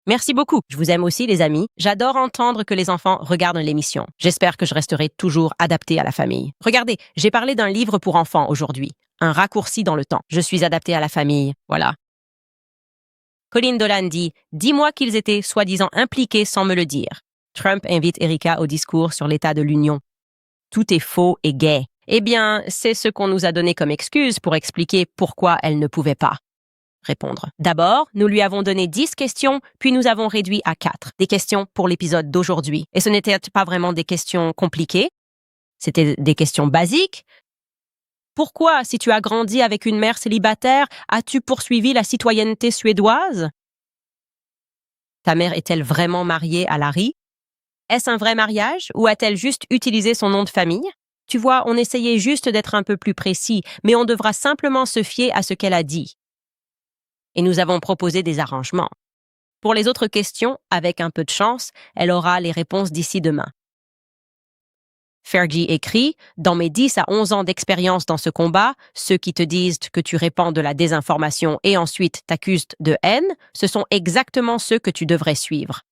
Merci beaucoup. Je vous aime aussi, les amis. J'adore entendre que les enfants regardent l'émission. J'espère que je resterai toujours adaptée à la famille. Regardez, j'ai parlé d'un livre pour enfants aujourd'hui. Un raccourci dans le temps. Je suis adaptée à la famille. Voilà. Colin Dolan dit « Dis-moi qu'ils étaient soi-disant impliqués sans me le dire. » Trump invite Erika au discours sur l'état de l'Union. Tout est faux et gay. Eh bien, c'est ce qu'on nous a donné comme excuse pour expliquer pourquoi elle ne pouvait pas répondre. D'abord, nous lui avons donné 10 questions, puis nous avons réduit à 4. Des questions pour l'épisode d'aujourd'hui. Et ce n'étaient pas vraiment des questions compliquées. C'était des questions basiques. Pourquoi, si tu as grandi avec une mère célibataire, as-tu poursuivi la citoyenneté suédoise? Ta mère est-elle vraiment mariée à Larry? Est-ce un vrai mariage ou a-t-elle juste utilisé son nom de famille? Tu vois, on essayait juste d'être un peu plus précis, mais on devra simplement se fier à ce qu'elle a dit. Et nous avons proposé des arrangements. Pour les autres questions, avec un peu de chance, elle aura les réponses d'ici demain. Fergie écrit « Dans mes 10 à 11 ans d'expérience dans ce combat, ceux qui te disent que tu répands de la désinformation et ensuite t'accusent de haine, ce sont exactement ceux que tu devrais suivre.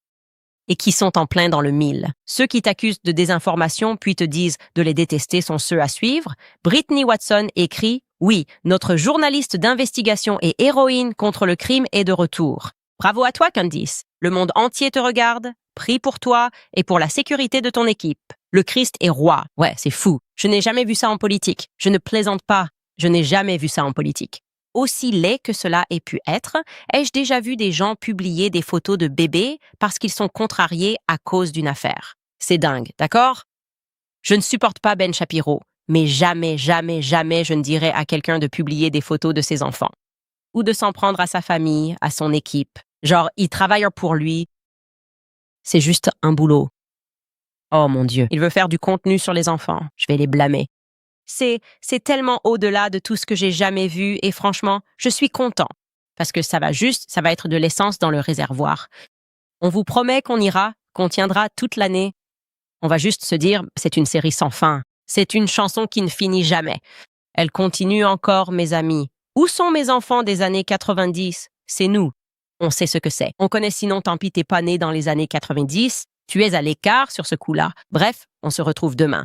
Et qui sont en plein dans le mille. Ceux qui t'accusent de désinformation puis te disent de les détester sont ceux à suivre. Brittany Watson écrit « Oui, notre journaliste d'investigation et héroïne contre le crime est de retour. Bravo à toi, Candice. Le monde entier te regarde, prie pour toi et pour la sécurité de ton équipe. Le Christ est roi. Ouais, c'est fou. Je n'ai jamais vu ça en politique. Je ne plaisante pas. Je n'ai jamais vu ça en politique. Aussi laid que cela ait pu être, ai-je déjà vu des gens publier des photos de bébés parce qu'ils sont contrariés à cause d'une affaire. C'est dingue, d'accord? Je ne supporte pas Ben Shapiro, mais jamais, jamais, jamais je ne dirais à quelqu'un de publier des photos de ses enfants. Ou de s'en prendre à sa famille, à son équipe. Genre, ils travaillent pour lui. C'est juste un boulot. Oh mon Dieu, il veut faire du contenu sur les enfants. Je vais les blâmer. C'est tellement au-delà de tout ce que j'ai jamais vu et franchement, je suis content parce que ça va être de l'essence dans le réservoir. On vous promet qu'on tiendra toute l'année. On va juste se dire, c'est une série sans fin. C'est une chanson qui ne finit jamais. Elle continue encore, mes amis. Où sont mes enfants des années 90? C'est nous. On sait ce que c'est. On connaît sinon, tant pis, t'es pas né dans les années 90. Tu es à l'écart sur ce coup-là. Bref, on se retrouve demain.